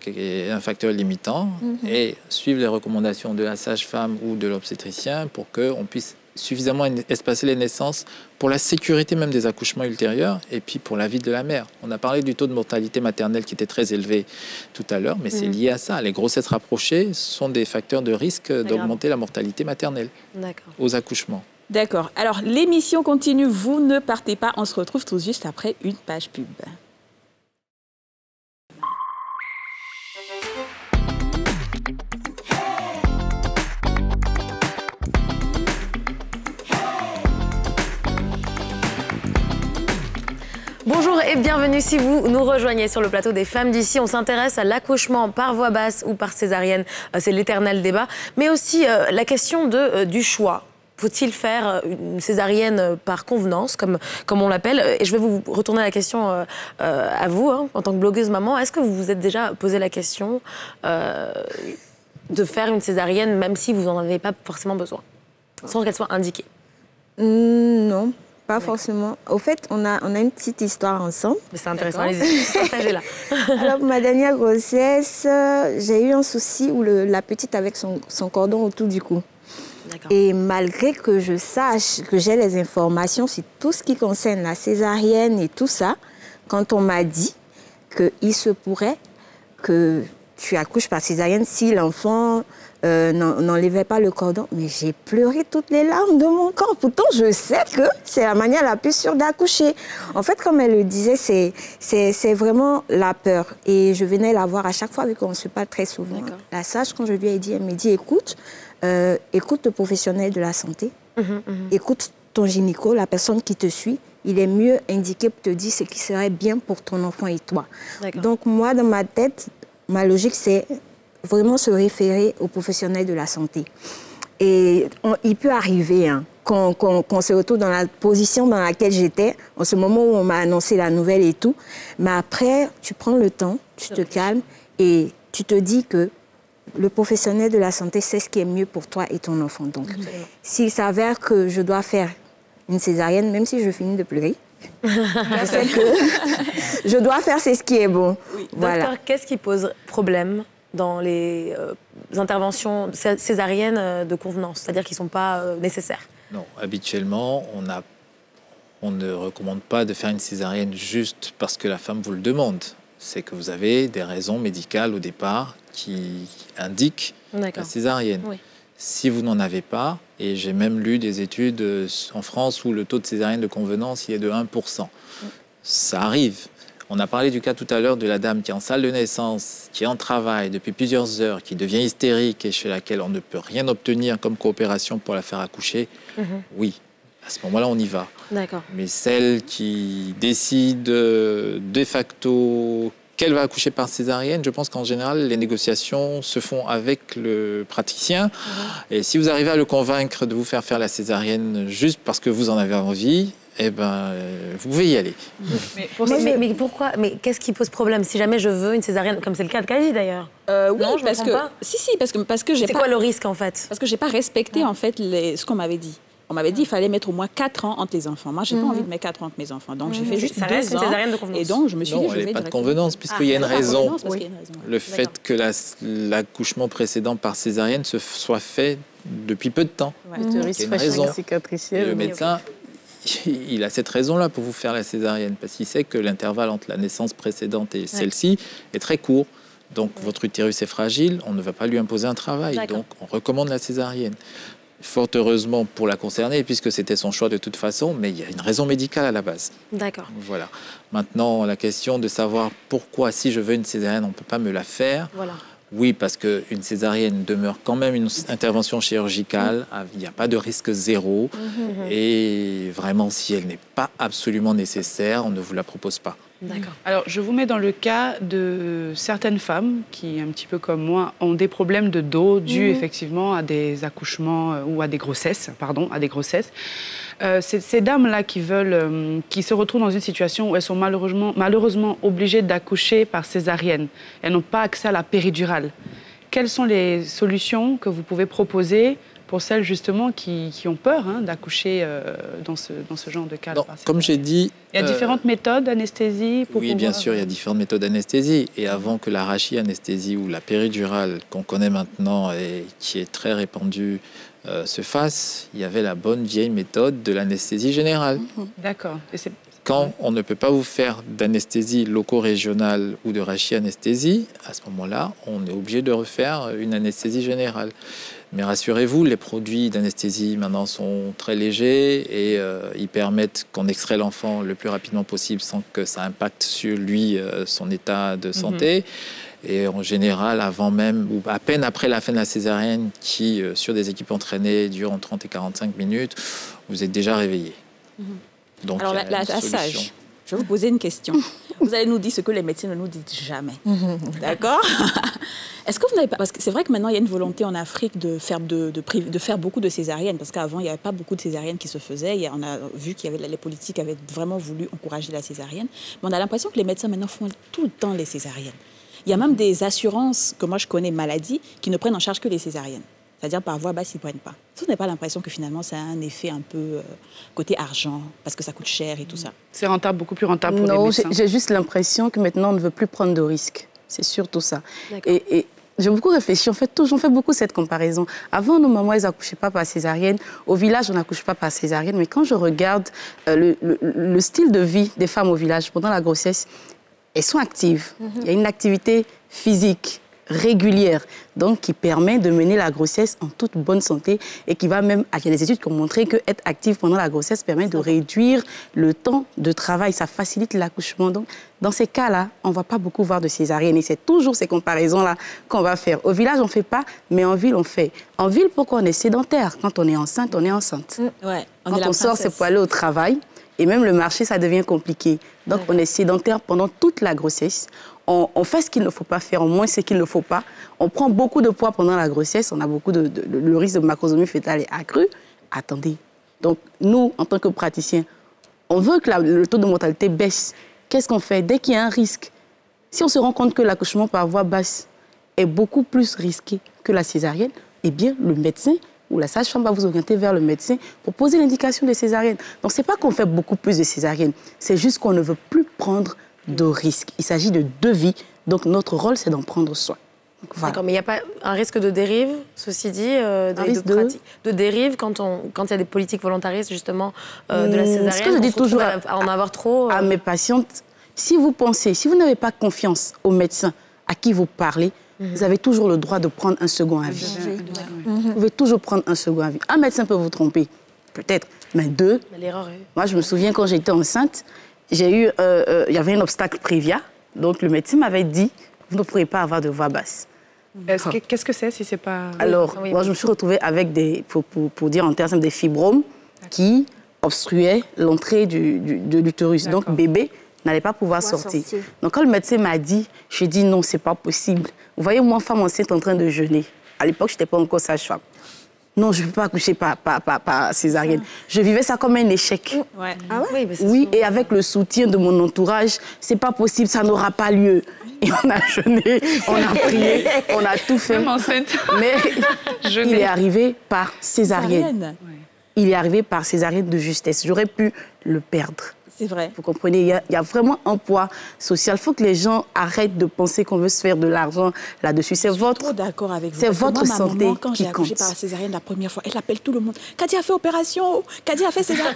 est un facteur limitant et suivre les recommandations de la sage-femme ou de l'obstétricien pour qu'on puisse suffisamment espacer les naissances pour la sécurité même des accouchements ultérieurs et puis pour la vie de la mère. On a parlé du taux de mortalité maternelle qui était très élevé tout à l'heure, mais c'est lié à ça. Les grossesses rapprochées sont des facteurs de risque d'augmenter la mortalité maternelle aux accouchements. D'accord. Alors, l'émission continue. Vous ne partez pas. On se retrouve tout juste après une page pub. Bonjour et bienvenue si vous nous rejoignez sur le plateau des Femmes d'ici. On s'intéresse à l'accouchement par voie basse ou par césarienne. C'est l'éternel débat. Mais aussi la question du choix. Faut-il faire une césarienne par convenance, comme on l'appelle? Et je vais vous retourner la question à vous, en tant que blogueuse maman. Est-ce que vous vous êtes déjà posé la question de faire une césarienne, même si vous n'en avez pas forcément besoin, sans qu'elle soit indiquée? Non, pas forcément. Au fait, on a une petite histoire ensemble. C'est intéressant, allez-y, partagez-la. Alors, ma dernière grossesse, j'ai eu un souci où la petite avait son cordon autour du cou. Et malgré que je sache, que j'ai les informations sur tout ce qui concerne la césarienne et tout ça, quand on m'a dit qu'il se pourrait que tu accouches par césarienne si l'enfant n'enlevait pas le cordon, mais j'ai pleuré toutes les larmes de mon corps. Pourtant, je sais que c'est la manière la plus sûre d'accoucher. En fait, comme elle le disait, c'est vraiment la peur. Et je venais la voir à chaque fois, vu qu'on ne se parle très souvent. La sage, quand je lui ai dit, elle me dit, écoute, écoute le professionnel de la santé, écoute ton gynéco, la personne qui te suit, il est mieux indiqué pour te dire ce qui serait bien pour ton enfant et toi. Donc moi, dans ma tête, ma logique, c'est vraiment se référer aux professionnels de la santé. Et il peut arriver qu'on se retrouve dans la position dans laquelle j'étais, en ce moment où on m'a annoncé la nouvelle et tout, mais après, tu prends le temps, tu te calmes et tu te dis que le professionnel de la santé sait ce qui est mieux pour toi et ton enfant. Donc, s'il s'avère que je dois faire une césarienne, même si je finis de pleurer, je sais que je dois faire ce qui est bon. Voilà. Docteur, qu'est-ce qui pose problème dans les interventions césariennes de convenance, c'est-à-dire qui ne sont pas nécessaires? Non, habituellement, on ne recommande pas de faire une césarienne juste parce que la femme vous le demande. C'est que vous avez des raisons médicales au départ qui indiquent la césarienne. Si vous n'en avez pas, et j'ai même lu des études en France où le taux de césarienne de convenance il est de 1%. Ça arrive. On a parlé du cas tout à l'heure de la dame qui est en salle de naissance, qui est en travail depuis plusieurs heures, qui devient hystérique et chez laquelle on ne peut rien obtenir comme coopération pour la faire accoucher. Oui, à ce moment-là, on y va. Mais celle qui décide de facto qu'elle va accoucher par césarienne, je pense qu'en général, les négociations se font avec le praticien. Et si vous arrivez à le convaincre de vous faire la césarienne juste parce que vous en avez envie, eh ben, vous pouvez y aller. Mais pourquoi? Mais qu'est-ce qui pose problème si jamais je veux une césarienne, comme c'est le cas de Kazi d'ailleurs? Oui, non, parce que pas. parce que j'ai C'est quoi le risque en fait? Parce que j'ai pas respecté en fait ce qu'on m'avait dit. On m'avait dit qu'il fallait mettre au moins 4 ans entre les enfants. Moi, je n'ai pas envie de mettre 4 ans entre mes enfants. Donc, j'ai fait juste 2 ans. Et donc, je me suis dit, non, il n'y a pas de convenance, puisqu'il y a une raison. Le fait que l'accouchement précédent par césarienne se soit fait depuis peu de temps. Il y a une raison. Et le médecin, il a cette raison-là pour vous faire la césarienne, parce qu'il sait que l'intervalle entre la naissance précédente et celle-ci est très court. Donc, votre utérus est fragile, on ne va pas lui imposer un travail. Donc, on recommande la césarienne. Fort heureusement pour la concernée, puisque c'était son choix de toute façon, mais il y a une raison médicale à la base. D'accord. Voilà. Maintenant, la question de savoir pourquoi, si je veux une césarienne, on ne peut pas me la faire. Voilà. Oui, parce qu'une césarienne demeure quand même une intervention chirurgicale. Il n'y a pas de risque zéro. Et vraiment, si elle n'est pas absolument nécessaire, on ne vous la propose pas. D'accord. Alors, je vous mets dans le cas de certaines femmes qui, un petit peu comme moi, ont des problèmes de dos dus effectivement à des accouchements ou à des grossesses, Ces dames-là qui se retrouvent dans une situation où elles sont malheureusement obligées d'accoucher par césarienne. Elles n'ont pas accès à la péridurale. Quelles sont les solutions que vous pouvez proposer pour celles justement qui ont peur d'accoucher dans ce genre de cas? Comme j'ai dit... Il y a différentes méthodes d'anesthésie pour Oui, bien sûr, il y a différentes méthodes d'anesthésie. Et avant que la rachianesthésie ou la péridurale qu'on connaît maintenant et qui est très répandue se fasse, il y avait la bonne vieille méthode de l'anesthésie générale. D'accord. Quand on ne peut pas vous faire d'anesthésie loco-régionale ou de rachianesthésie, à ce moment-là, on est obligé de refaire une anesthésie générale. Mais rassurez-vous, les produits d'anesthésie maintenant sont très légers et ils permettent qu'on extrait l'enfant le plus rapidement possible sans que ça impacte sur lui son état de santé. Et en général, avant même ou à peine après la fin de la césarienne, qui sur des équipes entraînées dure entre 30 et 45 minutes, vous êtes déjà réveillé. Donc, alors, la sage, je vais vous poser une question. Vous allez nous dire ce que les médecins ne nous disent jamais. D'accord? Est-ce que vous n'avez pas... Parce que c'est vrai que maintenant, il y a une volonté en Afrique de faire beaucoup de césariennes, parce qu'avant, il n'y avait pas beaucoup de césariennes qui se faisaient. On a vu qu'il y avait les politiques avaient vraiment voulu encourager la césarienne. Mais on a l'impression que les médecins maintenant font tout le temps les césariennes. Il y a même des assurances que moi je connais, maladies, qui ne prennent en charge que les césariennes. C'est-à-dire par voie basse, ils ne prennent pas. Vous n'avez pas l'impression que finalement, ça a un effet un peu côté argent, parce que ça coûte cher et tout ça? C'est rentable, beaucoup plus rentable pour les médecins. Non, j'ai juste l'impression que maintenant, on ne veut plus prendre de risques. C'est surtout ça. Et j'ai beaucoup réfléchi. On fait beaucoup cette comparaison. Avant, nos mamans, elles n'accouchaient pas par césarienne. Au village, on n'accouche pas par césarienne. Mais quand je regarde le style de vie des femmes au village pendant la grossesse, elles sont actives. Il y a une activité physique régulière, donc qui permet de mener la grossesse en toute bonne santé et qui va même... Il y a des études qui ont montré qu'être active pendant la grossesse permet de réduire le temps de travail, ça facilite l'accouchement. Donc, dans ces cas-là, on ne va pas beaucoup voir de césarienne et c'est toujours ces comparaisons-là qu'on va faire. Au village, on ne fait pas, mais en ville, on fait. En ville, pourquoi on est sédentaire? Quand on est enceinte, on est enceinte. Quand on sort, c'est pour aller au travail. Et même le marché, ça devient compliqué. Donc, on est sédentaire pendant toute la grossesse. On fait ce qu'il ne faut pas faire, on mange ce qu'il ne faut pas. On prend beaucoup de poids pendant la grossesse. On a beaucoup le risque de macrosomie fœtale est accru. Attendez. Donc, nous, en tant que praticiens, on veut que le taux de mortalité baisse. Qu'est-ce qu'on fait? Dès qu'il y a un risque, si on se rend compte que l'accouchement par voie basse est beaucoup plus risqué que la césarienne, eh bien, le médecin ou la sage-femme va vous orienter vers le médecin pour poser l'indication de césarienne. Donc, ce n'est pas qu'on fait beaucoup plus de césarienne, c'est juste qu'on ne veut plus prendre de risques. Il s'agit de 2 vies, donc notre rôle, c'est d'en prendre soin. Voilà. D'accord, mais il n'y a pas un risque de dérive, ceci dit, de dérive quand il y a des politiques volontaristes, justement, de la césarienne? Ce que je dis toujours à en avoir trop à mes patientes, si vous n'avez pas confiance au médecin à qui vous parlez, vous avez toujours le droit de prendre un second avis. Vous pouvez toujours prendre un second avis. Un médecin peut vous tromper, peut-être, mais 2. L'erreur est... Moi, je me souviens quand j'étais enceinte, il y avait un obstacle prévia, donc le médecin m'avait dit, vous ne pourrez pas avoir de voix basse. Qu'est-ce que c'est si c'est pas... Alors, moi, je me suis retrouvée avec pour dire en termes, des fibromes qui obstruaient l'entrée de l'utérus. Donc, bébé n'allait pas pouvoir sortir. Donc, quand le médecin m'a dit, j'ai dit non, c'est pas possible. Vous voyez, moi, femme enceinte en train de jeûner. À l'époque, je n'étais pas encore sage-femme. Non, je ne peux pas accoucher par césarienne. Je vivais ça comme un échec. Ouais. Ah ouais? Oui, et avec le soutien de mon entourage, c'est pas possible, ça n'aura pas lieu. Et on a jeûné, on a prié, on a tout fait. Même enceinte. Mais il est arrivé par césarienne. il est arrivé par césarienne de justesse. J'aurais pu le perdre. C'est vrai. Vous comprenez, il y a vraiment un poids social. Il faut que les gens arrêtent de penser qu'on veut se faire de l'argent là-dessus. C'est votre... Je suis trop d'accord avec vous. C'est votre santé maman, quand qui j'ai accouché compte. par la césarienne la première fois, elle appelle tout le monde. Kadi a fait opération. Kadi a fait césarienne.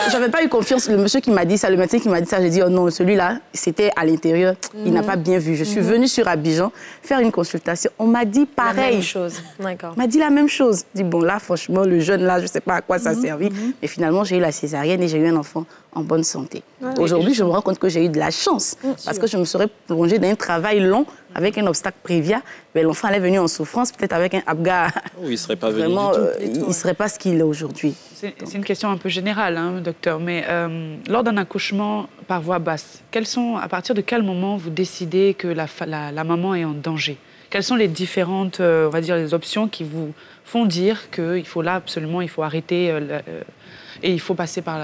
J'avais pas eu confiance. Le monsieur qui m'a dit ça, le médecin qui m'a dit ça, j'ai dit, oh non, celui-là, c'était à l'intérieur. Il n'a pas bien vu. Je suis venue sur Abidjan faire une consultation. On m'a dit pareil. La même chose. D'accord. On m'a dit la même chose. Je dis, bon, là, franchement, le jeune, là, je sais pas à quoi ça a servi. Mais finalement, j'ai eu la césarienne et j'ai eu un enfant en bonne santé. Aujourd'hui, je me rends compte que j'ai eu de la chance parce que je me serais plongée dans un travail long avec un obstacle prévia. Mais l'enfant allait venir en souffrance, peut-être avec un abga. Il ne serait pas venu Vraiment, du tout. il ne serait pas ce qu'il est aujourd'hui. C'est une question un peu générale, hein, docteur, mais lors d'un accouchement par voie basse, à partir de quel moment vous décidez que la maman est en danger? Quelles sont les différentes, on va dire, les options qui vous font dire qu'il faut là absolument, il faut arrêter et il faut passer par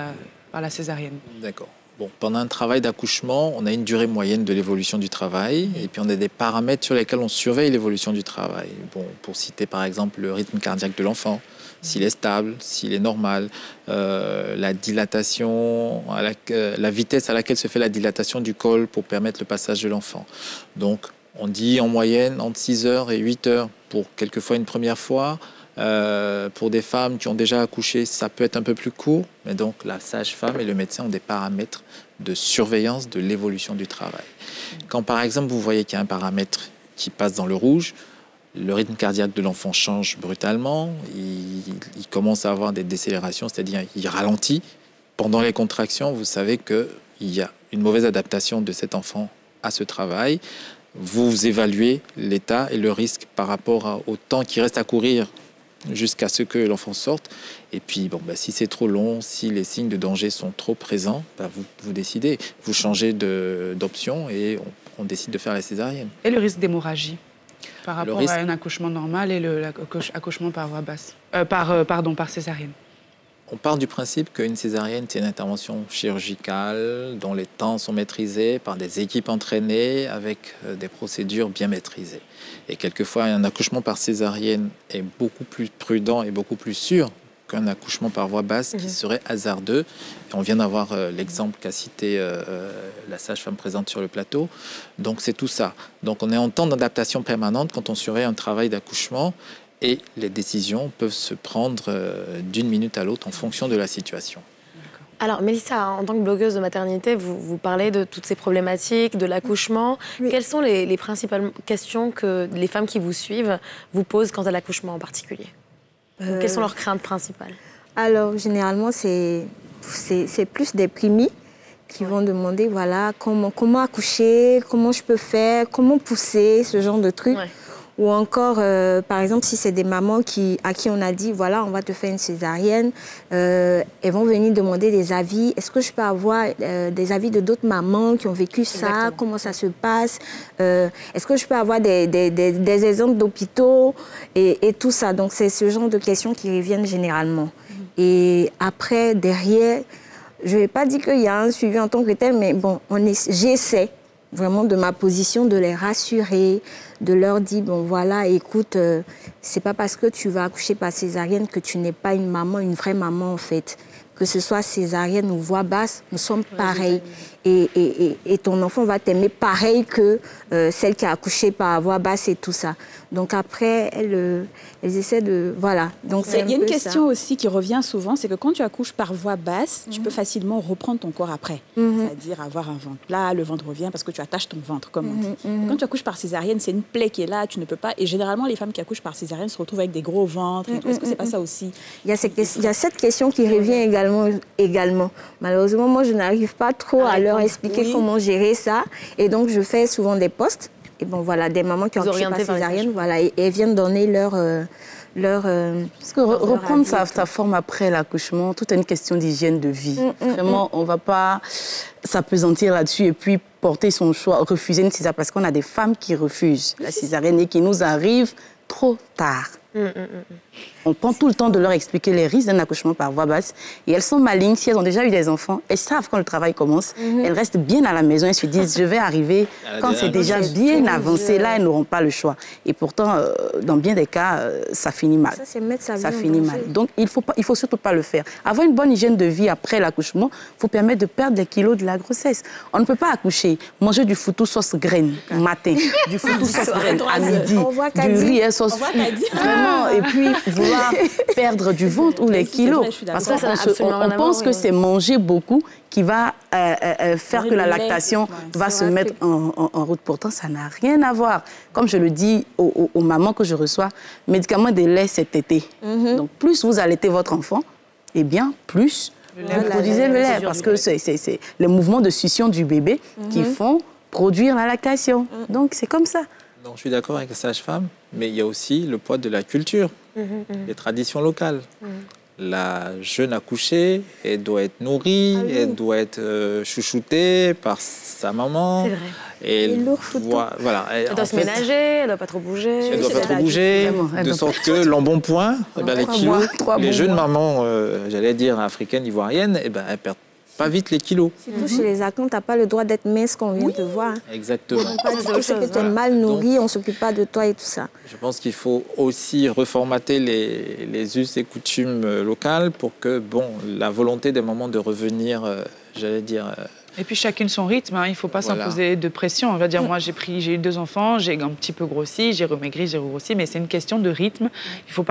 la césarienne? D'accord. Bon, pendant un travail d'accouchement, on a une durée moyenne de l'évolution du travail et puis on a des paramètres sur lesquels on surveille l'évolution du travail. Bon, pour citer par exemple le rythme cardiaque de l'enfant, s'il est stable, s'il est normal, la dilatation, la vitesse à laquelle se fait la dilatation du col pour permettre le passage de l'enfant. Donc, on dit en moyenne entre 6 heures et 8 heures pour quelquefois une première fois. Pour des femmes qui ont déjà accouché, ça peut être un peu plus court. Mais donc, la sage-femme et le médecin ont des paramètres de surveillance de l'évolution du travail. Quand, par exemple, vous voyez qu'il y a un paramètre qui passe dans le rouge, le rythme cardiaque de l'enfant change brutalement, il commence à avoir des décélérations, c'est-à-dire il ralentit. Pendant les contractions, vous savez qu'il y a une mauvaise adaptation de cet enfant à ce travail. Vous évaluez l'état et le risque par rapport au temps qui reste à courir jusqu'à ce que l'enfant sorte. Et puis, si c'est trop long, si les signes de danger sont trop présents, vous décidez. Vous changez d'option et on décide de faire la césarienne. Et le risque d'hémorragie par rapport à un accouchement normal et l'accouchement par voie basse, par césarienne? On part du principe qu'une césarienne, c'est une intervention chirurgicale dont les temps sont maîtrisés par des équipes entraînées avec des procédures bien maîtrisées. Et quelquefois, un accouchement par césarienne est beaucoup plus prudent et beaucoup plus sûr qu'un accouchement par voie basse qui serait hasardeux. Et on vient d'avoir l'exemple qu'a cité la sage-femme présente sur le plateau. Donc, c'est tout ça. Donc, on est en temps d'adaptation permanente quand on surveille un travail d'accouchement. Et les décisions peuvent se prendre d'une minute à l'autre en fonction de la situation. Alors, Mélissa, en tant que blogueuse de maternité, vous parlez de toutes ces problématiques, de l'accouchement. Oui. Quelles sont les principales questions que les femmes qui vous suivent vous posent quant à l'accouchement en particulier? Quelles sont leurs craintes principales? Alors, généralement, c'est plus des prémis qui vont demander, voilà, comment accoucher, comment je peux faire, comment pousser, ce genre de trucs. Ouais. Ou encore, par exemple, si c'est des mamans à qui on a dit, voilà, on va te faire une césarienne, elles vont venir demander des avis. Est-ce que je peux avoir des avis de d'autres mamans qui ont vécu ça? Exactement. Comment ça se passe? Est-ce que je peux avoir des exemples d'hôpitaux et tout ça? Donc, c'est ce genre de questions qui reviennent généralement. Et après, derrière, je ne vais pas dire qu'il y a un suivi en tant que tel, mais bon, j'essaie vraiment de ma position de les rassurer, de leur dire, bon voilà, écoute, c'est pas parce que tu vas accoucher par césarienne que tu n'es pas une maman, une vraie maman en fait. Que ce soit césarienne ou voie basse, nous sommes pareils. Et ton enfant va t'aimer pareil que celle qui a accouché par voie basse et tout ça. Donc après, elles essaient de... Voilà. Donc il y a une question aussi qui revient souvent, c'est que quand tu accouches par voie basse, tu peux facilement reprendre ton corps après. C'est-à-dire avoir un ventre plat, le ventre revient parce que tu attaches ton ventre, comme on dit. Quand tu accouches par césarienne, c'est une plaie qui est là, tu ne peux pas... Et généralement, les femmes qui accouchent par césarienne se retrouvent avec des gros ventres. Est-ce que c'est pas ça aussi? Il y a cette question qui revient également. Malheureusement, moi, je n'arrive pas trop à leur expliquer comment gérer ça. Et donc, je fais souvent des posts. Et bon, voilà, des mamans qui ont accouché par césarienne, voilà, et viennent donner leur Parce que reprendre sa forme après l'accouchement, tout est une question d'hygiène de vie. Vraiment, on ne va pas s'apesantir là-dessus et puis porter son choix, refuser une césarienne, parce qu'on a des femmes qui refusent la césarienne et qui nous arrivent trop tard. On prend tout le temps de leur expliquer les risques d'un accouchement par voie basse. Et elles sont malignes. Si elles ont déjà eu des enfants, elles savent quand le travail commence. Elles restent bien à la maison et se disent, je vais arriver quand c'est déjà bien avancé. Là, elles n'auront pas le choix. Et pourtant, dans bien des cas, ça finit mal. Ça, c'est mettre sa vie Ça en finit danger. mal. Donc, il faut surtout pas le faire. Avoir une bonne hygiène de vie après l'accouchement, il faut permettre de perdre les kilos de la grossesse. On ne peut pas accoucher, manger du foutou sauce graine matin, du foutou sauce graine à midi, du riz et sauce vraiment, et puis vouloir perdre du ventre ou les kilos. Parce qu'on pense que c'est manger beaucoup qui va faire que la lactation va se mettre en route. Pourtant, ça n'a rien à voir. Comme je le dis aux mamans que je reçois, médicaments de lait, c'est tété. Donc, plus vous allaitez votre enfant, eh bien, plus vous produisez le lait. Parce que c'est les mouvements de succion du bébé qui font produire la lactation. Donc, c'est comme ça. Donc, je suis d'accord avec la sage-femme, mais il y a aussi le poids de la culture, les traditions locales. La jeune accouchée, elle doit être nourrie, elle doit être chouchoutée par sa maman. C'est vrai. Et elle doit se ménager, elle ne doit pas trop bouger. Elle ne doit pas trop bouger, de sorte que l'embonpoint, les kilos, les jeunes mamans, j'allais dire africaines, ivoiriennes, elles perdent pas vite les kilos. Surtout chez les accountants, tu n'as pas le droit d'être mince qu'on vient te voir. Exactement. On ne pas dire que tu es mal nourri, on ne s'occupe pas de toi et tout ça. Je pense qu'il faut aussi reformater les us et coutumes locales pour que, la volonté des mamans de revenir, j'allais dire... Et puis chacune son rythme, il ne faut pas s'imposer de pression. On va dire, moi j'ai eu 2 enfants, j'ai un petit peu grossi, j'ai remaigri, j'ai regrossi, mais c'est une question de rythme. Il faut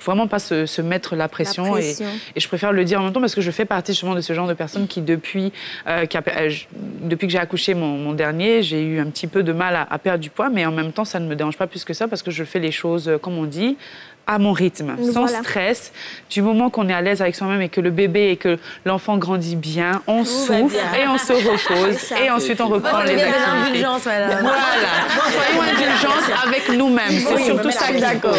vraiment pas se mettre la pression. Et je préfère le dire en même temps parce que je fais partie justement de ce genre de personnes qui depuis que j'ai accouché mon dernier, j'ai eu un petit peu de mal à perdre du poids, mais en même temps ça ne me dérange pas plus que ça parce que je fais les choses, comme on dit, à mon rythme, sans stress. Du moment qu'on est à l'aise avec soi-même et que le bébé et que l'enfant grandit bien, on souffle et on se repose et ensuite on reprend les activités. Voilà, soyons indulgentes avec nous-mêmes. C'est surtout ça que d'accord.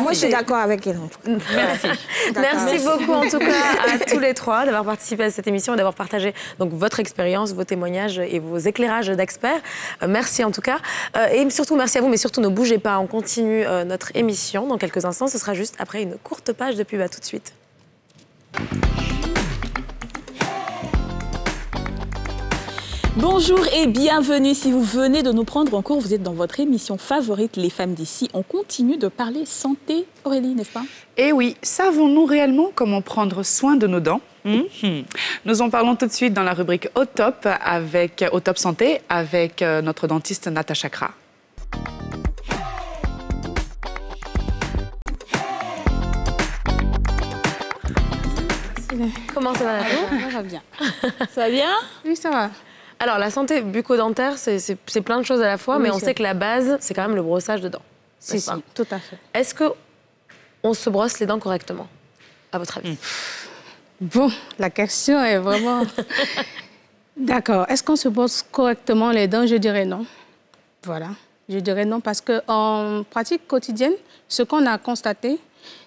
Moi, je suis d'accord avec elle. Merci. Merci beaucoup en tout cas à tous les 3 d'avoir participé à cette émission et d'avoir partagé donc votre expérience, vos témoignages et vos éclairages d'experts. Merci en tout cas. Et surtout, merci à vous, mais surtout ne bougez pas. On continue notre émission dans quelques instants. Ce sera juste après une courte page de pub. À tout de suite. Bonjour et bienvenue. Si vous venez de nous prendre en cours, vous êtes dans votre émission favorite, Les Femmes d'ici. On continue de parler santé, Aurélie, n'est-ce pas? Eh oui, savons-nous réellement comment prendre soin de nos dents? Nous en parlons tout de suite dans la rubrique Au Top Santé avec notre dentiste Natacha Kra. Comment ça va? Ça va bien. Ça va bien? Oui, ça va. Alors, la santé bucco-dentaire, c'est plein de choses à la fois, mais on sait que la base, c'est quand même le brossage de dents. Si, tout à fait. Est-ce qu'on se brosse les dents correctement, à votre avis? Bon, la question est vraiment... D'accord. Est-ce qu'on se brosse correctement les dents? Je dirais non. Voilà. Je dirais non parce qu'en pratique quotidienne, ce qu'on a constaté,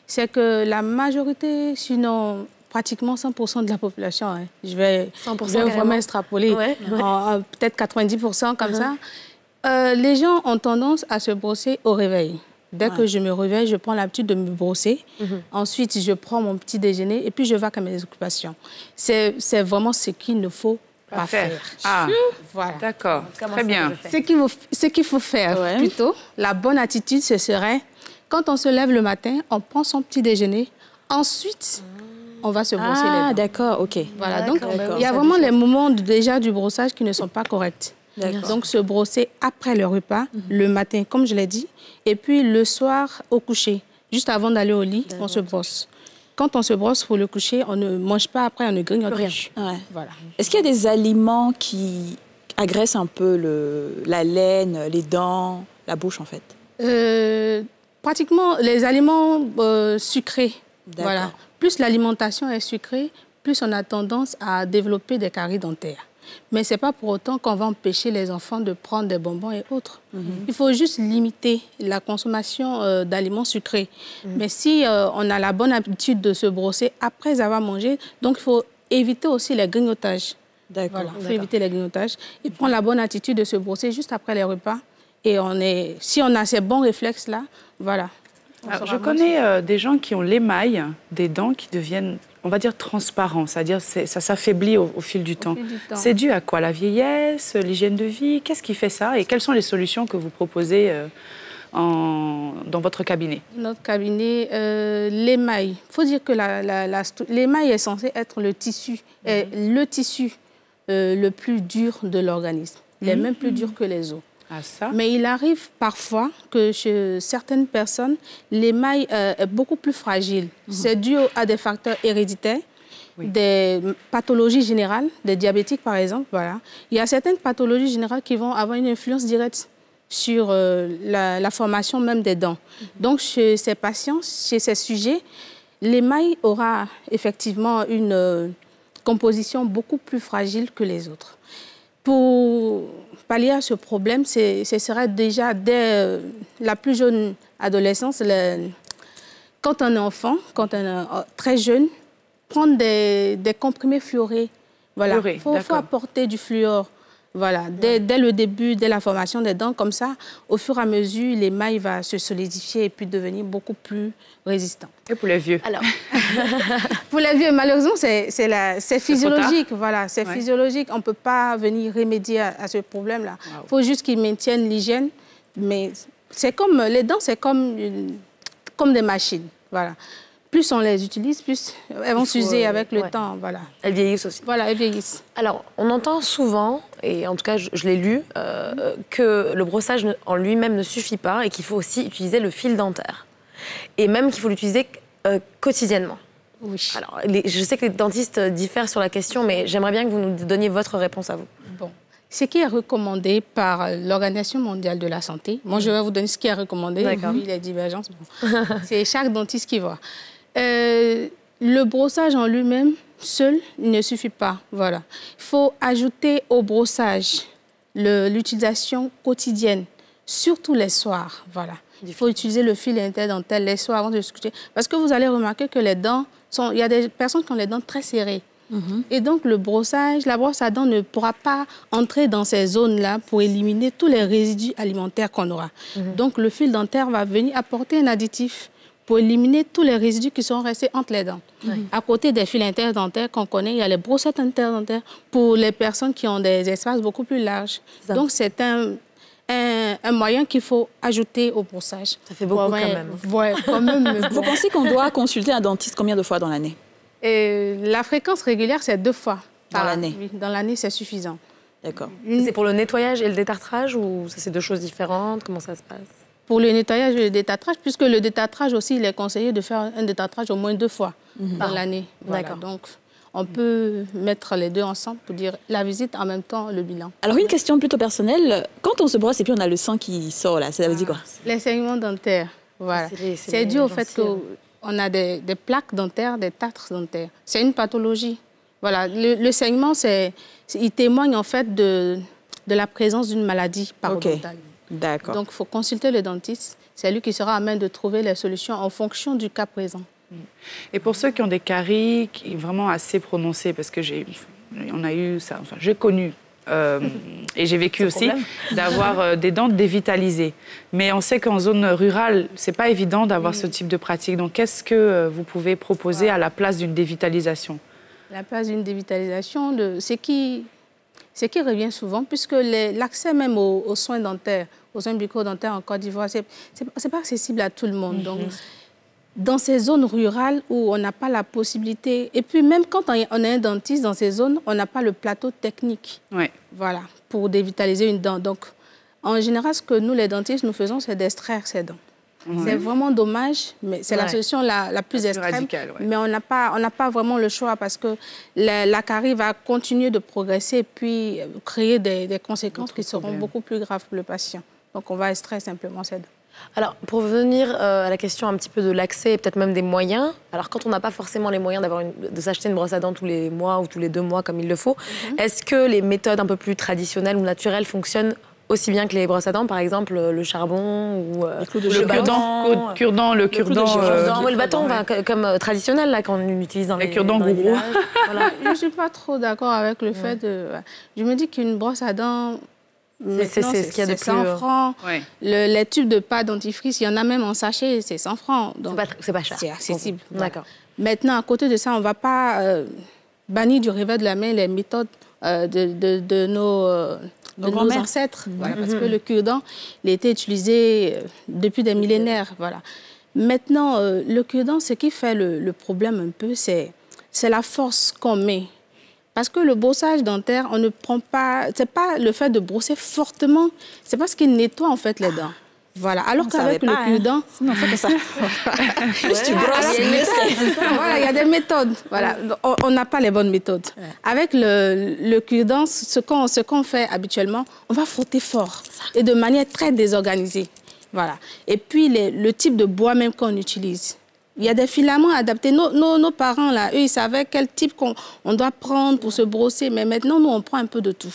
c'est que la majorité, sinon pratiquement 100% de la population, je vais vraiment extrapoler, peut-être 90% comme ça, les gens ont tendance à se brosser au réveil. Dès que je me réveille, je prends l'habitude de me brosser. Ensuite, je prends mon petit déjeuner et puis je vais à mes occupations. C'est vraiment ce qu'il ne faut pas faire. Ah, voilà. D'accord, très bien. Ce qu'il faut faire, plutôt, la bonne attitude, ce serait, quand on se lève le matin, on prend son petit déjeuner. Ensuite, on va se brosser les dents. Ah, d'accord, ok. Voilà, donc il y a vraiment les moments déjà du brossage qui ne sont pas corrects. Donc, se brosser après le repas, le matin, comme je l'ai dit, et puis le soir au coucher. Juste avant d'aller au lit, on se brosse. Quand on se brosse pour le coucher, on ne mange pas après, on ne grignote rien. Voilà. Est-ce qu'il y a des aliments qui agressent un peu la laine, les dents, la bouche, en fait? Pratiquement, les aliments sucrés. Voilà. Plus l'alimentation est sucrée, plus on a tendance à développer des caries dentaires. Mais ce n'est pas pour autant qu'on va empêcher les enfants de prendre des bonbons et autres. Il faut juste limiter la consommation d'aliments sucrés. Mais si on a la bonne habitude de se brosser après avoir mangé, donc il faut éviter aussi les grignotages. Voilà, il faut éviter les grignotages et prendre la bonne attitude de se brosser juste après les repas. Et si on a ces bons réflexes-là, voilà, Alors, je connais des gens qui ont l'émail des dents qui deviennent, on va dire, transparents, c'est-à-dire ça s'affaiblit au fil du temps. C'est dû à quoi? La vieillesse, l'hygiène de vie? Qu'est-ce qui fait ça? Et quelles sont les solutions que vous proposez dans votre cabinet? Notre cabinet, l'émail. Il faut dire que l'émail est censé être le tissu, le plus dur de l'organisme. Il est même plus dur que les os. Ah, ça. Mais il arrive parfois que chez certaines personnes, l'émail est beaucoup plus fragile. C'est dû à des facteurs héréditaires, des pathologies générales, des diabétiques par exemple. Voilà. Il y a certaines pathologies générales qui vont avoir une influence directe sur la formation même des dents. Donc chez ces patients, chez ces sujets, l'émail aura effectivement une composition beaucoup plus fragile que les autres. Pour pallier à ce problème, ce serait déjà dès la plus jeune adolescence, quand on est enfant, quand on est très jeune, prendre des comprimés fluorés. Voilà. Il faut apporter du fluor. Voilà, dès le début, dès la formation des dents, comme ça, au fur et à mesure, l'émail va se solidifier et puis devenir beaucoup plus résistant. Et pour les vieux? Alors, pour les vieux, malheureusement, c'est physiologique. Voilà, c'est physiologique. On ne peut pas venir remédier à ce problème-là. Il faut juste qu'ils maintiennent l'hygiène. Mais c'est comme les dents, c'est comme des machines. Voilà. Plus on les utilise, plus elles vont s'user avec le temps. Voilà. Elles vieillissent aussi. Voilà, elles vieillissent. Alors, on entend souvent, et en tout cas, je l'ai lu, que le brossage en lui-même ne suffit pas et qu'il faut aussi utiliser le fil dentaire. Et même qu'il faut l'utiliser quotidiennement. Oui. Alors, je sais que les dentistes diffèrent sur la question, mais j'aimerais bien que vous nous donniez votre réponse à vous. Bon. Ce qui est recommandé par l'Organisation mondiale de la santé, moi je vais vous donner ce qui est recommandé, puis les divergences, bon. C'est chaque dentiste qui voit. Le brossage en lui-même, seul, ne suffit pas. Voilà. Il faut ajouter au brossage l'utilisation quotidienne, surtout les soirs. Voilà. Il faut utiliser le fil interdentaire les soirs avant de se coucher. Parce que vous allez remarquer que les dents, il y a des personnes qui ont les dents très serrées. Et donc, le brossage, la brosse à dents ne pourra pas entrer dans ces zones-là pour éliminer tous les résidus alimentaires qu'on aura. Donc, le fil dentaire va venir apporter un additif pour éliminer tous les résidus qui sont restés entre les dents. À côté des fils interdentaires qu'on connaît, il y a les brossettes interdentaires pour les personnes qui ont des espaces beaucoup plus larges. Donc, c'est un moyen qu'il faut ajouter au brossage. Ça fait beaucoup quand même. Ouais, quand même. Vous pensez qu'on doit consulter un dentiste combien de fois dans l'année? La fréquence régulière, c'est 2 fois. Dans l'année? Oui, dans l'année, c'est suffisant. D'accord. C'est pour le nettoyage et le détartrage ou c'est 2 choses différentes? Comment ça se passe? Pour le nettoyage et le détartrage, puisque le détartrage aussi, il est conseillé de faire un détartrage au moins 2 fois dans l'année. Voilà. D'accord. Donc, on peut mettre les deux ensemble pour dire la visite en même temps le bilan. Alors, une question plutôt personnelle. Quand on se brosse et puis on a le sang qui sort, là, ça veut dire quoi? Les saignements dentaires, voilà. C'est dû au fait qu'on a des plaques dentaires, des tartres dentaires. C'est une pathologie. Voilà. Le saignement, il témoigne en fait de la présence d'une maladie parodontale. D'accord. Donc, il faut consulter le dentiste. C'est lui qui sera à même de trouver les solutions en fonction du cas présent. Et pour ceux qui ont des caries vraiment assez prononcées, parce que on a eu ça, enfin, j'ai connu et j'ai vécu aussi d'avoir des dents dévitalisées. Mais on sait qu'en zone rurale, c'est pas évident d'avoir ce type de pratique. Donc, qu'est-ce que vous pouvez proposer à la place d'une dévitalisation? À la place d'une dévitalisation, ce qui revient souvent, puisque l'accès même aux soins dentaires, aux soins bucco-dentaires en Côte d'Ivoire, c'est pas accessible à tout le monde. Donc, dans ces zones rurales où on n'a pas la possibilité, et puis même quand on est un dentiste dans ces zones, on n'a pas le plateau technique, voilà, pour dévitaliser une dent. Donc, en général, ce que nous, les dentistes, nous faisons, c'est d'extraire ces dents. C'est vraiment dommage, mais c'est la solution la plus extrême. Radicale, mais on n'a pas vraiment le choix parce que la carie va continuer de progresser et puis créer des conséquences qui seront beaucoup plus graves pour le patient. Donc, on va extraire simplement ces dents. Alors, pour venir à la question un petit peu de l'accès et peut-être même des moyens, alors quand on n'a pas forcément les moyens de s'acheter une brosse à dents tous les mois ou tous les 2 mois comme il le faut, est-ce que les méthodes un peu plus traditionnelles ou naturelles fonctionnent aussi bien que les brosses à dents, par exemple le charbon ou le cure-dent, le bâton comme traditionnel là qu'on utilise dans les cure-dents gourou. Voilà. Je ne suis pas trop d'accord avec le fait de... Je me dis qu'une brosse à dents, C'est ce qu'il y a de plus... 100 francs. Ouais. Les tubes de pâte dentifrice, il y en a même en sachet, c'est 100 francs. C'est pas cher. C'est accessible. D'accord. Maintenant, à côté de ça, on ne va pas bannir du revers de la main les méthodes de nos ancêtres. Voilà, parce que le cure-dent, il a été utilisé depuis des millénaires. Voilà. Maintenant, le cure-dent, ce qui fait le problème un peu, c'est la force qu'on met. Parce que le brossage dentaire, on ne prend pas... C'est pas le fait de brosser fortement, c'est parce qu'il nettoie en fait les dents. Voilà. Alors qu'avec le cure-dent... Non, c'est que ça. Tu brosses. Voilà, il y a des méthodes. Voilà. On n'a pas les bonnes méthodes. Ouais. Avec le cure-dent, ce qu'on fait habituellement, on va frotter fort et de manière très désorganisée. Voilà. Et puis, le type de bois même qu'on utilise. Il y a des filaments adaptés. Nos parents, là, eux, ils savaient quel type on doit prendre pour se brosser. Mais maintenant, nous, on prend un peu de tout.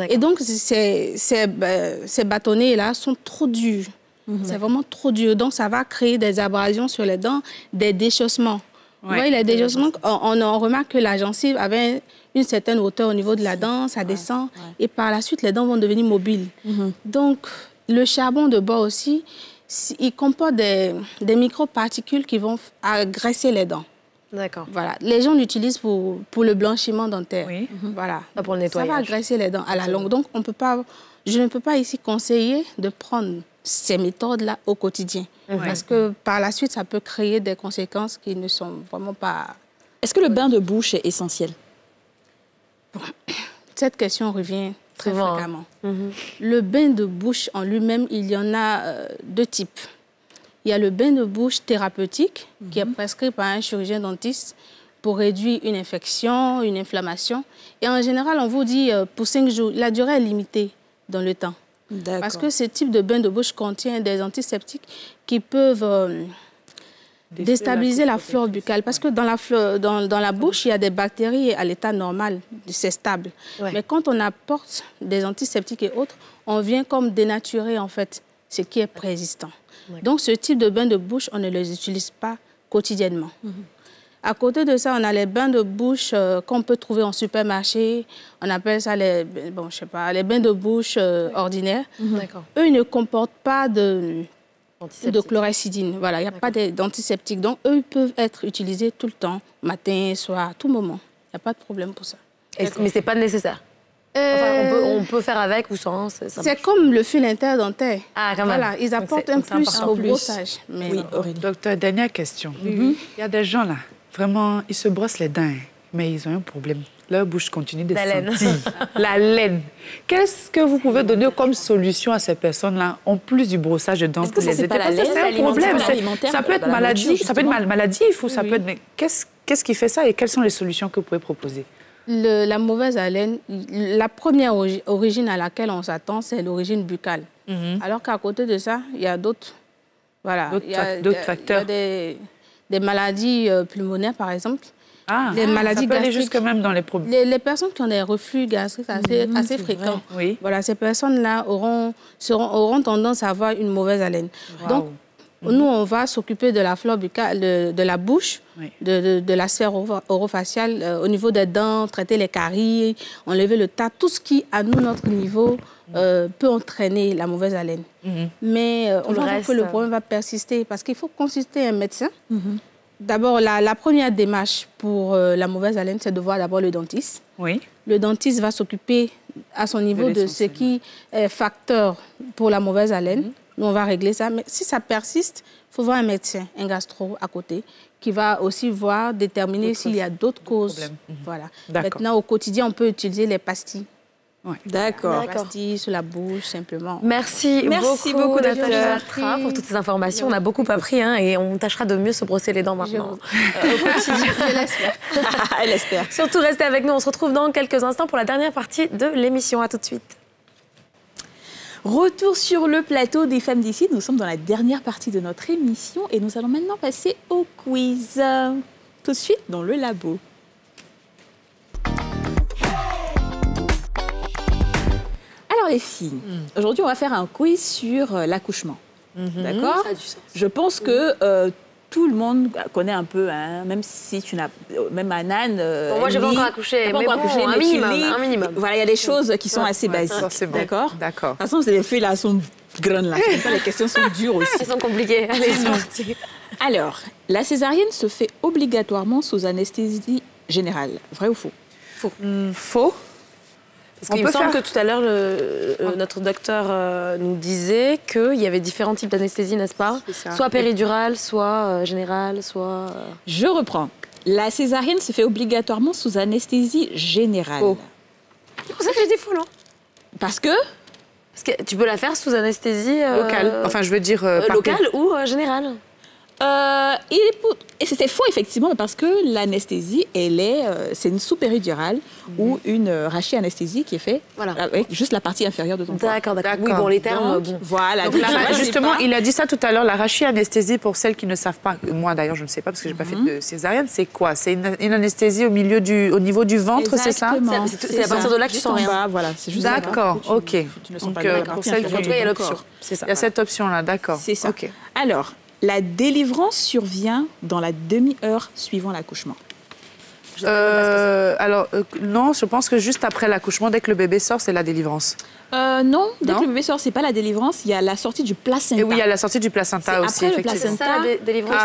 Et donc, ces bâtonnets-là sont trop durs. C'est vraiment trop dur. Donc, ça va créer des abrasions sur les dents, des déchaussements. Ouais. Vous voyez, les déchaussements, on remarque que la gencive avait une certaine hauteur au niveau de la dent, ça descend. Et par la suite, les dents vont devenir mobiles. Donc, le charbon de bois aussi, il comporte des microparticules qui vont agresser les dents. D'accord. Voilà. Les gens l'utilisent pour le blanchiment dentaire. Oui. Voilà. Pas pour le nettoyage. Ça va agresser les dents à la longue. Donc, je ne peux pas ici conseiller de prendre ces méthodes-là au quotidien. Parce que par la suite, ça peut créer des conséquences qui ne sont vraiment pas... Est-ce que le bain de bouche est essentiel? Cette question revient très fréquemment. Le bain de bouche en lui-même, il y en a deux types. Il y a le bain de bouche thérapeutique qui est prescrit par un chirurgien dentiste pour réduire une infection, une inflammation. Et en général, on vous dit pour 5 jours, la durée est limitée dans le temps. Parce que ce type de bain de bouche contient des antiseptiques qui peuvent déstabiliser la flore buccale. Parce que dans la bouche, il y a des bactéries à l'état normal, c'est stable. Mais quand on apporte des antiseptiques et autres, on vient comme dénaturer en fait ce qui est préexistant. Donc ce type de bain de bouche, on ne les utilise pas quotidiennement. À côté de ça, on a les bains de bouche qu'on peut trouver en supermarché. On appelle ça les bains de bouche ordinaires. Eux, ils ne comportent pas de chlorhexidine. Voilà, il n'y a pas d'antiseptique. Donc, eux, ils peuvent être utilisés tout le temps, matin, soir, à tout moment. Il n'y a pas de problème pour ça. Mais ce n'est pas nécessaire. Enfin, on peut faire avec ou sans. C'est comme le fil interdentaire. Ah, quand même. Voilà, ils apportent un plus au brossage. Mais oui, docteur, dernière question. Il y a des gens là, vraiment, ils se brossent les dents, mais ils ont un problème. Leur bouche continue de sentir la laine. Qu'est-ce que vous pouvez donner comme solution à ces personnes-là, en plus du brossage de dents pour les aider? Parce que c'est un problème. Ça peut être maladif, ça peut être maladif ou ça peut être... Mais qu'est-ce qui fait ça et quelles sont les solutions que vous pouvez proposer? La mauvaise haleine, la première origine à laquelle on s'attend, c'est l'origine buccale. Alors qu'à côté de ça, il y a d'autres facteurs. Il y a des maladies pulmonaires, par exemple. Les maladies ça peut aller jusque même dans les problèmes. Les personnes qui ont des reflux gastriques assez fréquents, voilà, ces personnes-là auront tendance à avoir une mauvaise haleine. Donc, nous, on va s'occuper de la flore buccale, de la bouche, de la sphère orofaciale, au niveau des dents, traiter les caries, enlever le tas, tout ce qui, à notre niveau, peut entraîner la mauvaise haleine. Mais on va voir que le problème va persister parce qu'il faut consulter un médecin. D'abord, la première démarche pour la mauvaise haleine, c'est de voir d'abord le dentiste. Le dentiste va s'occuper à son niveau de ce qui est facteur pour la mauvaise haleine. Nous, on va régler ça. Mais si ça persiste, il faut voir un médecin, un gastro à côté, qui va aussi déterminer s'il y a d'autres causes. Voilà. Maintenant, au quotidien, on peut utiliser les pastilles. D'accord. Les pastilles sur la bouche, simplement. Merci beaucoup Natacha Atra, pour toutes ces informations. On a beaucoup appris et on tâchera de mieux se brosser les dents maintenant. Au quotidien. Je l'espère. Elle espère. Surtout, restez avec nous. On se retrouve dans quelques instants pour la dernière partie de l'émission. À tout de suite. Retour sur le plateau des Femmes d'ici. Nous sommes dans la dernière partie de notre émission et nous allons maintenant passer au quiz. Tout de suite dans le labo. Alors les filles, aujourd'hui on va faire un quiz sur l'accouchement. D'accord ? Je pense que tout le monde connaît un peu, hein, même si tu n'as... Même Anan... moi, j'ai pas encore accouché, mais un minimum. Voilà, il y a des choses qui sont assez basiques. D'accord. De toute façon, les filles, là, sont grandes, là. Les questions sont dures aussi. Elles sont compliquées. Allez, c'est parti. Alors, la césarienne se fait obligatoirement sous anesthésie générale. Vrai ou faux? Faux. Parce qu'il me semble que tout à l'heure, notre docteur nous disait qu'il y avait différents types d'anesthésie, n'est-ce pas? Soit péridurale, soit générale, soit... Je reprends. La césarienne se fait obligatoirement sous anesthésie générale. Faux. C'est pour ça que j'ai dit faux, non? Parce que tu peux la faire sous anesthésie... locale. Enfin, je veux dire... locale ou générale? Et c'était faux, effectivement, parce que l'anesthésie, c'est une sous-péridurale ou une rachianesthésie qui est faite avec juste la partie inférieure de ton corps. D'accord. Oui, bon, les termes, bon. Voilà. Donc, justement, il a dit ça tout à l'heure, la rachianesthésie, pour celles qui ne savent pas, moi d'ailleurs, je ne sais pas, parce que je n'ai pas fait de césarienne, c'est quoi? C'est une anesthésie au niveau du ventre, c'est ça? C'est à partir de là que tu sens rien. Voilà, c'est juste d'accord, ok. Donc, pour celles qui... il y a l'option. Il y a cette option-là, d'accord. C'est ça. Alors, la délivrance survient dans la demi-heure suivant l'accouchement. Non, je pense que juste après l'accouchement, dès que le bébé sort, c'est la délivrance. Non, dès que le bébé sort, c'est pas la délivrance, il y a la sortie du placenta. Et oui, il y a la sortie du placenta aussi, après effectivement. Le placenta, c'est ça, la délivrance.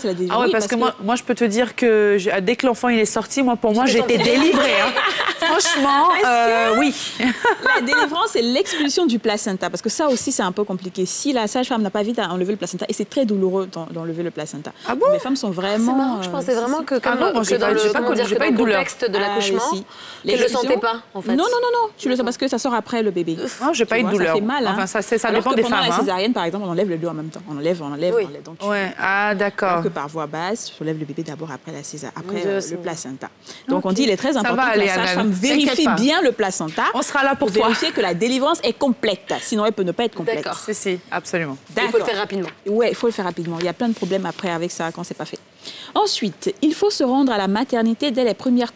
C'est la délivrance. Ah ouais, parce que moi, je peux te dire que dès que l'enfant il est sorti, pour moi, j'ai été délivrée. Hein. Franchement, oui. La délivrance, c'est l'expulsion du placenta, parce que ça aussi, c'est un peu compliqué. Si la sage-femme n'a pas vite à enlever le placenta, et c'est très douloureux d'enlever le placenta. Ah bon? Les femmes sont vraiment... C'est marrant, je pensais vraiment que dans le contexte de l'accouchement, qu'elle ne le sentait pas, en fait. Non, tu le sens parce que ça sort après le bébé. Non, j'ai pas eu de douleur. Ça fait mal. Enfin, ça alors dépend que des pendant femmes. La césarienne, par exemple, on enlève les deux en même temps. On enlève. Donc, ouais. Ah, d'accord. Alors que par voie basse, tu soulèves le bébé d'abord après le placenta. Donc, on dit, il est très important que la sage-femme vérifie bien le placenta. On sera là pour vérifier que la délivrance est complète. Sinon, elle peut ne pas être complète. D'accord. Si, absolument. Il faut le faire rapidement. Oui, il faut le faire rapidement. Il y a plein de problèmes après avec ça quand c'est pas fait. Ensuite, il faut se rendre à la maternité dès les premières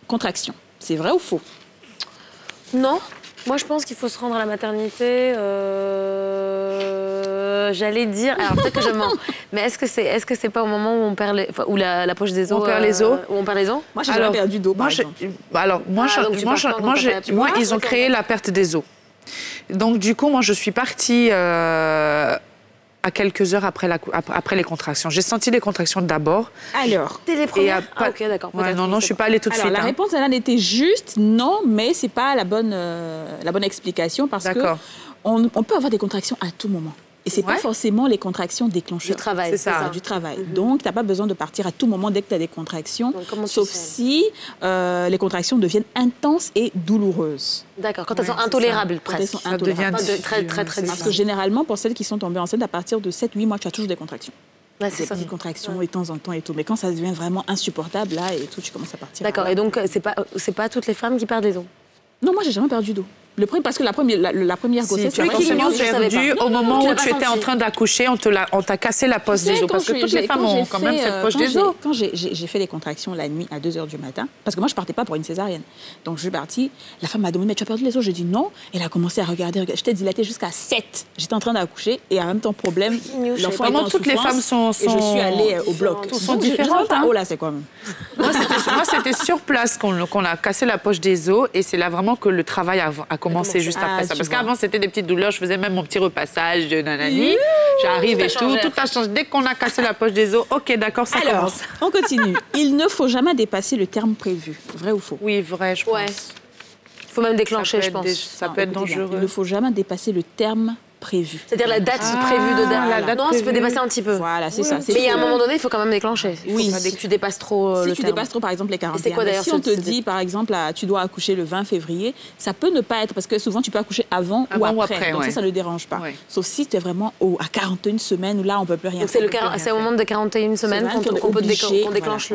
contractions. C'est vrai ou faux? Non. Moi, je pense qu'il faut se rendre à la maternité. J'allais dire. Alors peut-être que je mens. Mais est-ce que c'est pas au moment où on perd où la poche des os? On perd les os. Où on perd les os? Moi, j'ai jamais perdu d'os. Moi, ils ont créé la perte des os. Donc du coup, moi, je suis partie à quelques heures après les contractions. J'ai senti les contractions d'abord. Alors, dès les premières. Ok, d'accord. Ouais, non, je suis pas allée tout de suite. La réponse, elle était juste non, mais c'est pas la bonne explication parce que on peut avoir des contractions à tout moment. Et c'est pas forcément les contractions déclencheuses. Du travail, c'est ça. Du travail. Donc, tu n'as pas besoin de partir à tout moment dès que tu as des contractions, donc, sauf si les contractions deviennent intenses et douloureuses. D'accord, quand elles sont intolérables presque. Ça devient très difficile. Parce que généralement, pour celles qui sont tombées enceintes, à partir de 7-8 mois, tu as toujours des contractions. Ouais, c'est ça. Des contractions de temps en temps et tout. Mais quand ça devient vraiment insupportable, là, et tout, tu commences à partir. D'accord, et donc, c'est pas toutes les femmes qui perdent les os? Non, moi, j'ai jamais perdu d'os. Parce que la première grossesse, tu as forcément perdu au moment où tu étais en train d'accoucher, on t'a cassé la poche des os. Parce que toutes les femmes ont quand même cette poche des os. Quand j'ai fait les contractions la nuit à 2h du matin, parce que moi, je partais pas pour une césarienne. Donc, je suis partie. La femme m'a demandé, mais tu as perdu les os? J'ai dit non. Elle a commencé à regarder. J'étais dilatée jusqu'à 7. J'étais en train d'accoucher et en même temps, problème. L'enfant était en toutes les femmes sont... Et je suis allée au bloc. Toutes sont différentes. Oh là, c'est quoi même? Moi, c'était sur place qu'on a cassé la poche des os. Et c'est là vraiment que le travail a commencé juste après. Parce qu'avant, c'était des petites douleurs. Je faisais même mon petit repassage de nanani. J'arrive et tout a changé. Dès qu'on a cassé la poche des os, ok, d'accord, ça commence. On continue. Il ne faut jamais dépasser le terme prévu. Vrai ou faux? Oui, vrai, je pense. Il faut même déclencher, je pense. Ça peut être dangereux. Il ne faut jamais dépasser le terme prévu. C'est-à-dire la date prévue de date. Non, ça peut dépasser un petit peu. Voilà, c'est ça. Mais à un moment donné, il faut quand même déclencher. Oui. Dès que tu dépasses trop le terme. Si tu dépasses trop, par exemple, les 41. C'est quoi d'ailleurs? Si on te dit, par exemple, tu dois accoucher le 20 février, ça peut ne pas être, parce que souvent, tu peux accoucher avant ou après. Donc ça ne dérange pas. Sauf si tu es vraiment à 41 semaines, où là, on ne peut plus rien faire. C'est au moment de 41 semaines qu'on déclenche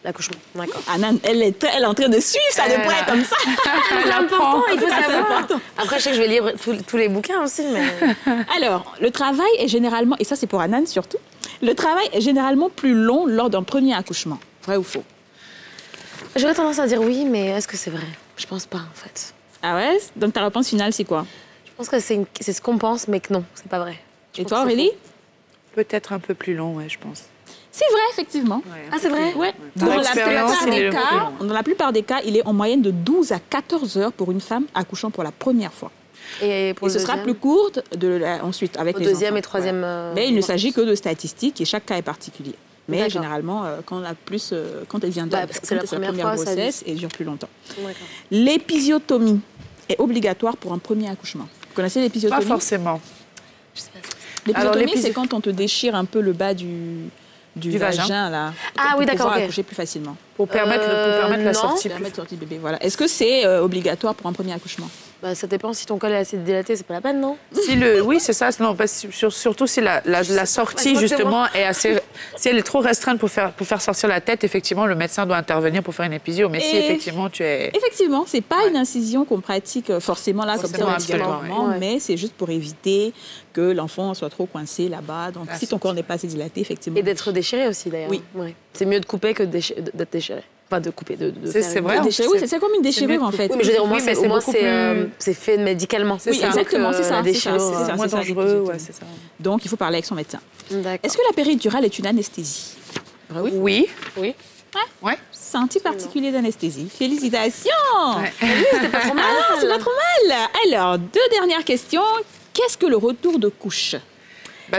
l'accouchement. D'accord. Anan, elle est en train de suivre ça de près comme ça. C'est important, il faut savoir. Après, je sais que je vais lire tous les bouquins aussi. Alors, le travail est généralement, et ça c'est pour Anan surtout, le travail est généralement plus long lors d'un premier accouchement. Vrai ou faux? J'aurais tendance à dire oui, mais est-ce que c'est vrai? Je pense pas, en fait. Ah ouais? Donc ta réponse finale, c'est quoi? Je pense que c'est ce qu'on pense, mais que non, c'est pas vrai. Et toi, Aurélie? Peut-être un peu plus long, ouais, je pense. C'est vrai, effectivement. Ah, c'est vrai? Ouais. Dans la plupart des cas, il est en moyenne de 12 à 14 heures pour une femme accouchant pour la première fois. Et ce sera plus court ensuite avec les deuxième enfants. et troisième. Ouais. Mais il ne s'agit que de statistiques et chaque cas est particulier. Mais généralement, quand elle vient parce que c'est la première grossesse, elle dure plus longtemps. L'épisiotomie est obligatoire pour un premier accouchement. Vous connaissez l'épisiotomie? Pas forcément. L'épisiotomie, c'est quand on te déchire un peu le bas du vagin là. Ah oui, d'accord. Pour accoucher plus facilement. Pour permettre la sortie. Du bébé, voilà. Est-ce que c'est obligatoire pour un premier accouchement? Ça dépend si ton col est assez dilaté, c'est pas la peine, non? Oui, c'est ça. Non, surtout si la sortie, justement, est assez... Si elle est trop restreinte pour faire sortir la tête, effectivement, le médecin doit intervenir pour faire une épisio. Mais si, effectivement, tu es... Effectivement, c'est pas une incision qu'on pratique forcément là, comme ça, obligatoirement, mais c'est juste pour éviter que l'enfant soit trop coincé là-bas. Donc, si ton corps n'est pas assez dilaté, effectivement... Et d'être déchiré aussi, d'ailleurs. Oui. C'est mieux de couper que d'être déchiré. Enfin, de couper, c'est vrai. Oui, c'est comme une déchirure, en fait. Oui, mais je veux dire, au moins, c'est fait médicalement. Oui, exactement, c'est ça. C'est moins dangereux, ouais, c'est ça. Donc, il faut parler avec son médecin. Est-ce que la péridurale est une anesthésie? Oui. Ouais. C'est un type particulier d'anesthésie. Félicitations! C'était pas trop mal. C'est pas trop mal. Alors, 2 dernières questions. Qu'est-ce que le retour de couche?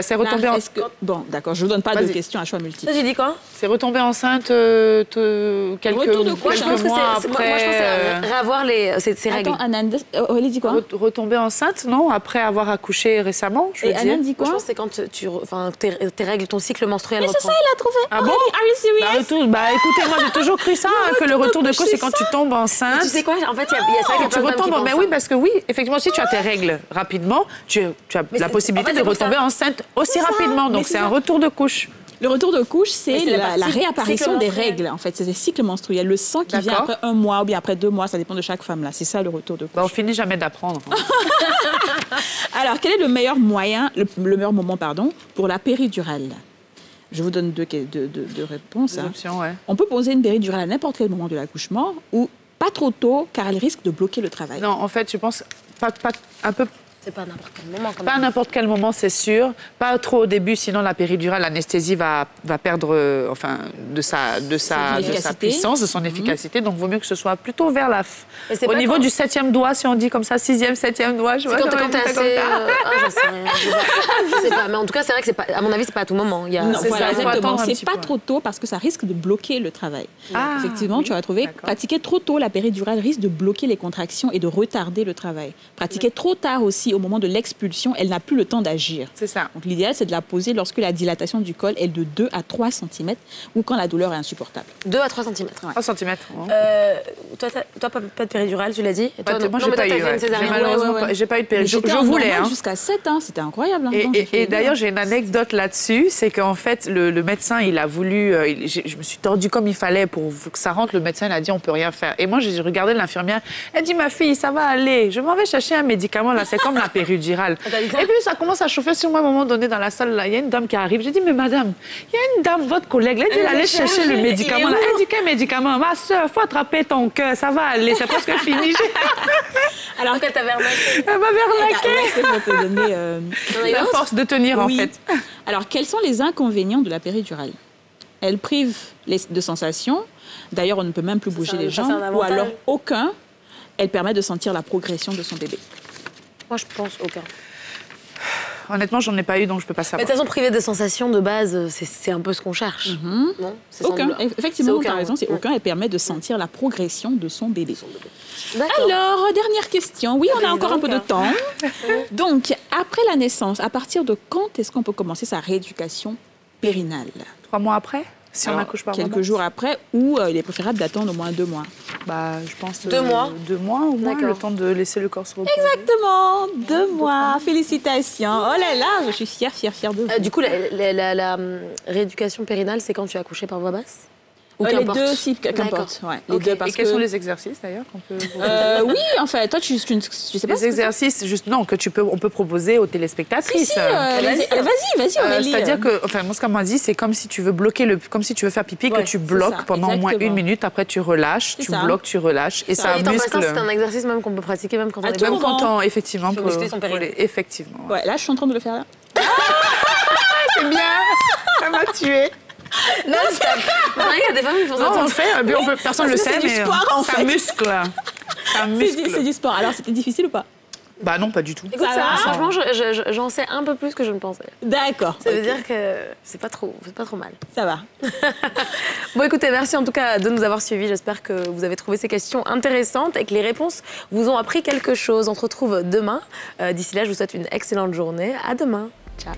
C'est retomber enceinte. Bon, d'accord, je ne vous donne pas de questions à choix multiples. J'ai dit quoi? C'est retomber enceinte quelques mois après. Moi, je pense que c'est réavoir ses règles. Attends, Anand, Aurélie dit quoi? Retomber enceinte, non? Après avoir accouché récemment, je veux dire. Et Anand dit quoi? Je pense que c'est quand tes règles, ton cycle menstruel reprend. Mais c'est ça, elle a trouvé. Ah bon? Are you serious? Écoutez, moi, j'ai toujours cru ça, que le retour de couche, c'est quand tu tombes enceinte. Tu sais quoi? En fait, il y a ça qui tu retombes. Mais oui, parce que oui, effectivement, si tu as tes règles rapidement, tu as la possibilité de retomber enceinte aussi rapidement. Donc, c'est un retour de couche. Le retour de couche, c'est la réapparition des règles, en fait. C'est des cycles menstruels. Le sang qui vient après 1 mois ou bien après 2 mois, ça dépend de chaque femme, là. C'est ça, le retour de couche. On finit jamais d'apprendre. Alors, quel est le meilleur moment, pour la péridurale? Je vous donne deux réponses. Des options, ouais. On peut poser une péridurale à n'importe quel moment de l'accouchement ou pas trop tôt, car elle risque de bloquer le travail. Non, en fait, je pense un peu... C'est pas n'importe quel moment. Pas à n'importe quel moment, c'est sûr. Pas trop au début, sinon la péridurale, l'anesthésie va perdre de sa puissance, de son efficacité. Donc, il vaut mieux que ce soit plutôt vers au niveau du 7e doigt, si on dit comme ça, 6e, 7e doigt. C'est quand t'es assez... j'en sais rien. Je sais pas. Mais en tout cas, c'est vrai que à mon avis, c'est pas à tout moment. C'est pas trop tôt parce que ça risque de bloquer le travail. Effectivement, tu vas trouver, pratiquer trop tôt la péridurale risque de bloquer les contractions et de retarder le travail. Pratiquer trop tard aussi, au moment de l'expulsion, elle n'a plus le temps d'agir. C'est ça. Donc l'idéal, c'est de la poser lorsque la dilatation du col est de 2 à 3 cm ou quand la douleur est insupportable. 2 à 3 cm. 3 cm. Toi, pas de péridurale, tu l'as dit? Moi, j'ai pas eu. Malheureusement, j'ai pas eu de péridurale. Je voulais. Jusqu'à 7 ans, c'était incroyable. Et d'ailleurs, j'ai une anecdote là-dessus, c'est qu'en fait, le médecin, il a voulu... je me suis tordue comme il fallait pour que ça rentre. Le médecin, il a dit, on peut rien faire. Et moi, j'ai regardé l'infirmière. Elle dit, ma fille, ça va aller. Je m'en vais chercher un médicament, là. C'est comme la péridurale. Et puis, ça commence à chauffer sur moi à un moment donné dans la salle. Là, il y a une dame qui arrive. J'ai dit, mais madame, il y a une dame, votre collègue, là, elle dit d'aller chercher le médicament. Là. Elle dit, quel médicament? Ma soeur, faut attraper ton cœur, ça va aller, c'est presque fini. Alors qu'elle t'avait arnaqué. Elle m'avait arnaqué. La force de tenir, en fait. Alors, quels sont les inconvénients de la péridurale? Elle prive de sensations. D'ailleurs, on ne peut même plus bouger les jambes. Ou alors, aucun. Elle permet de sentir la progression de son bébé. Moi, je pense aucun. Honnêtement, j'en ai pas eu, donc je peux pas savoir. Mais de toute façon, privé de sensations, de base, c'est un peu ce qu'on cherche. Non, aucun. Effectivement, tu as raison, c'est aucun. Elle permet de sentir la progression de son bébé. Alors, dernière question. Oui, on a encore un peu de temps. Donc, après la naissance, à partir de quand est-ce qu'on peut commencer sa rééducation périnale? 3 mois après? Si on accouche par quelques jours après, ou il est préférable d'attendre au moins 2 mois. Je pense 2 mois. 2 mois au moins, le temps de laisser le corps se reposer. Exactement, 2 mois. Félicitations. Oh là là, je suis fière de vous. Du coup, la rééducation périnale, c'est quand tu as accouché par voie basse? Les deux aussi, qu'importe. Ouais, les deux, parce et quels sont les exercices d'ailleurs qu'on peut oui, en fait, toi, tu sais pas. Les exercices, on peut proposer aux téléspectatrices. Vas-y, Aurélie. C'est-à-dire que, moi, ce qu'on m'a dit, c'est comme si tu veux bloquer comme si tu veux faire pipi, que tu bloques pendant au moins 1 minute. Après, tu relâches, tu bloques, tu relâches, et ça muscle. C'est un exercice même qu'on peut pratiquer même quand on est même quand on, effectivement, pour muscler son périnée. Effectivement. Ouais, là, je suis en train de le faire là. C'est bien. Ça m'a tué. Non, il y a des femmes qui font ça. Non, on le fait, personne ne le sait, mais ça muscle. C'est du sport. Alors, c'était difficile ou pas? Bah non, pas du tout. Écoute, franchement, j'en sais un peu plus que je ne pensais. D'accord. Ça veut dire que c'est pas trop mal. Ça va. Bon, écoutez, merci en tout cas de nous avoir suivis. J'espère que vous avez trouvé ces questions intéressantes et que les réponses vous ont appris quelque chose. On se retrouve demain. D'ici là, je vous souhaite une excellente journée. À demain. Ciao.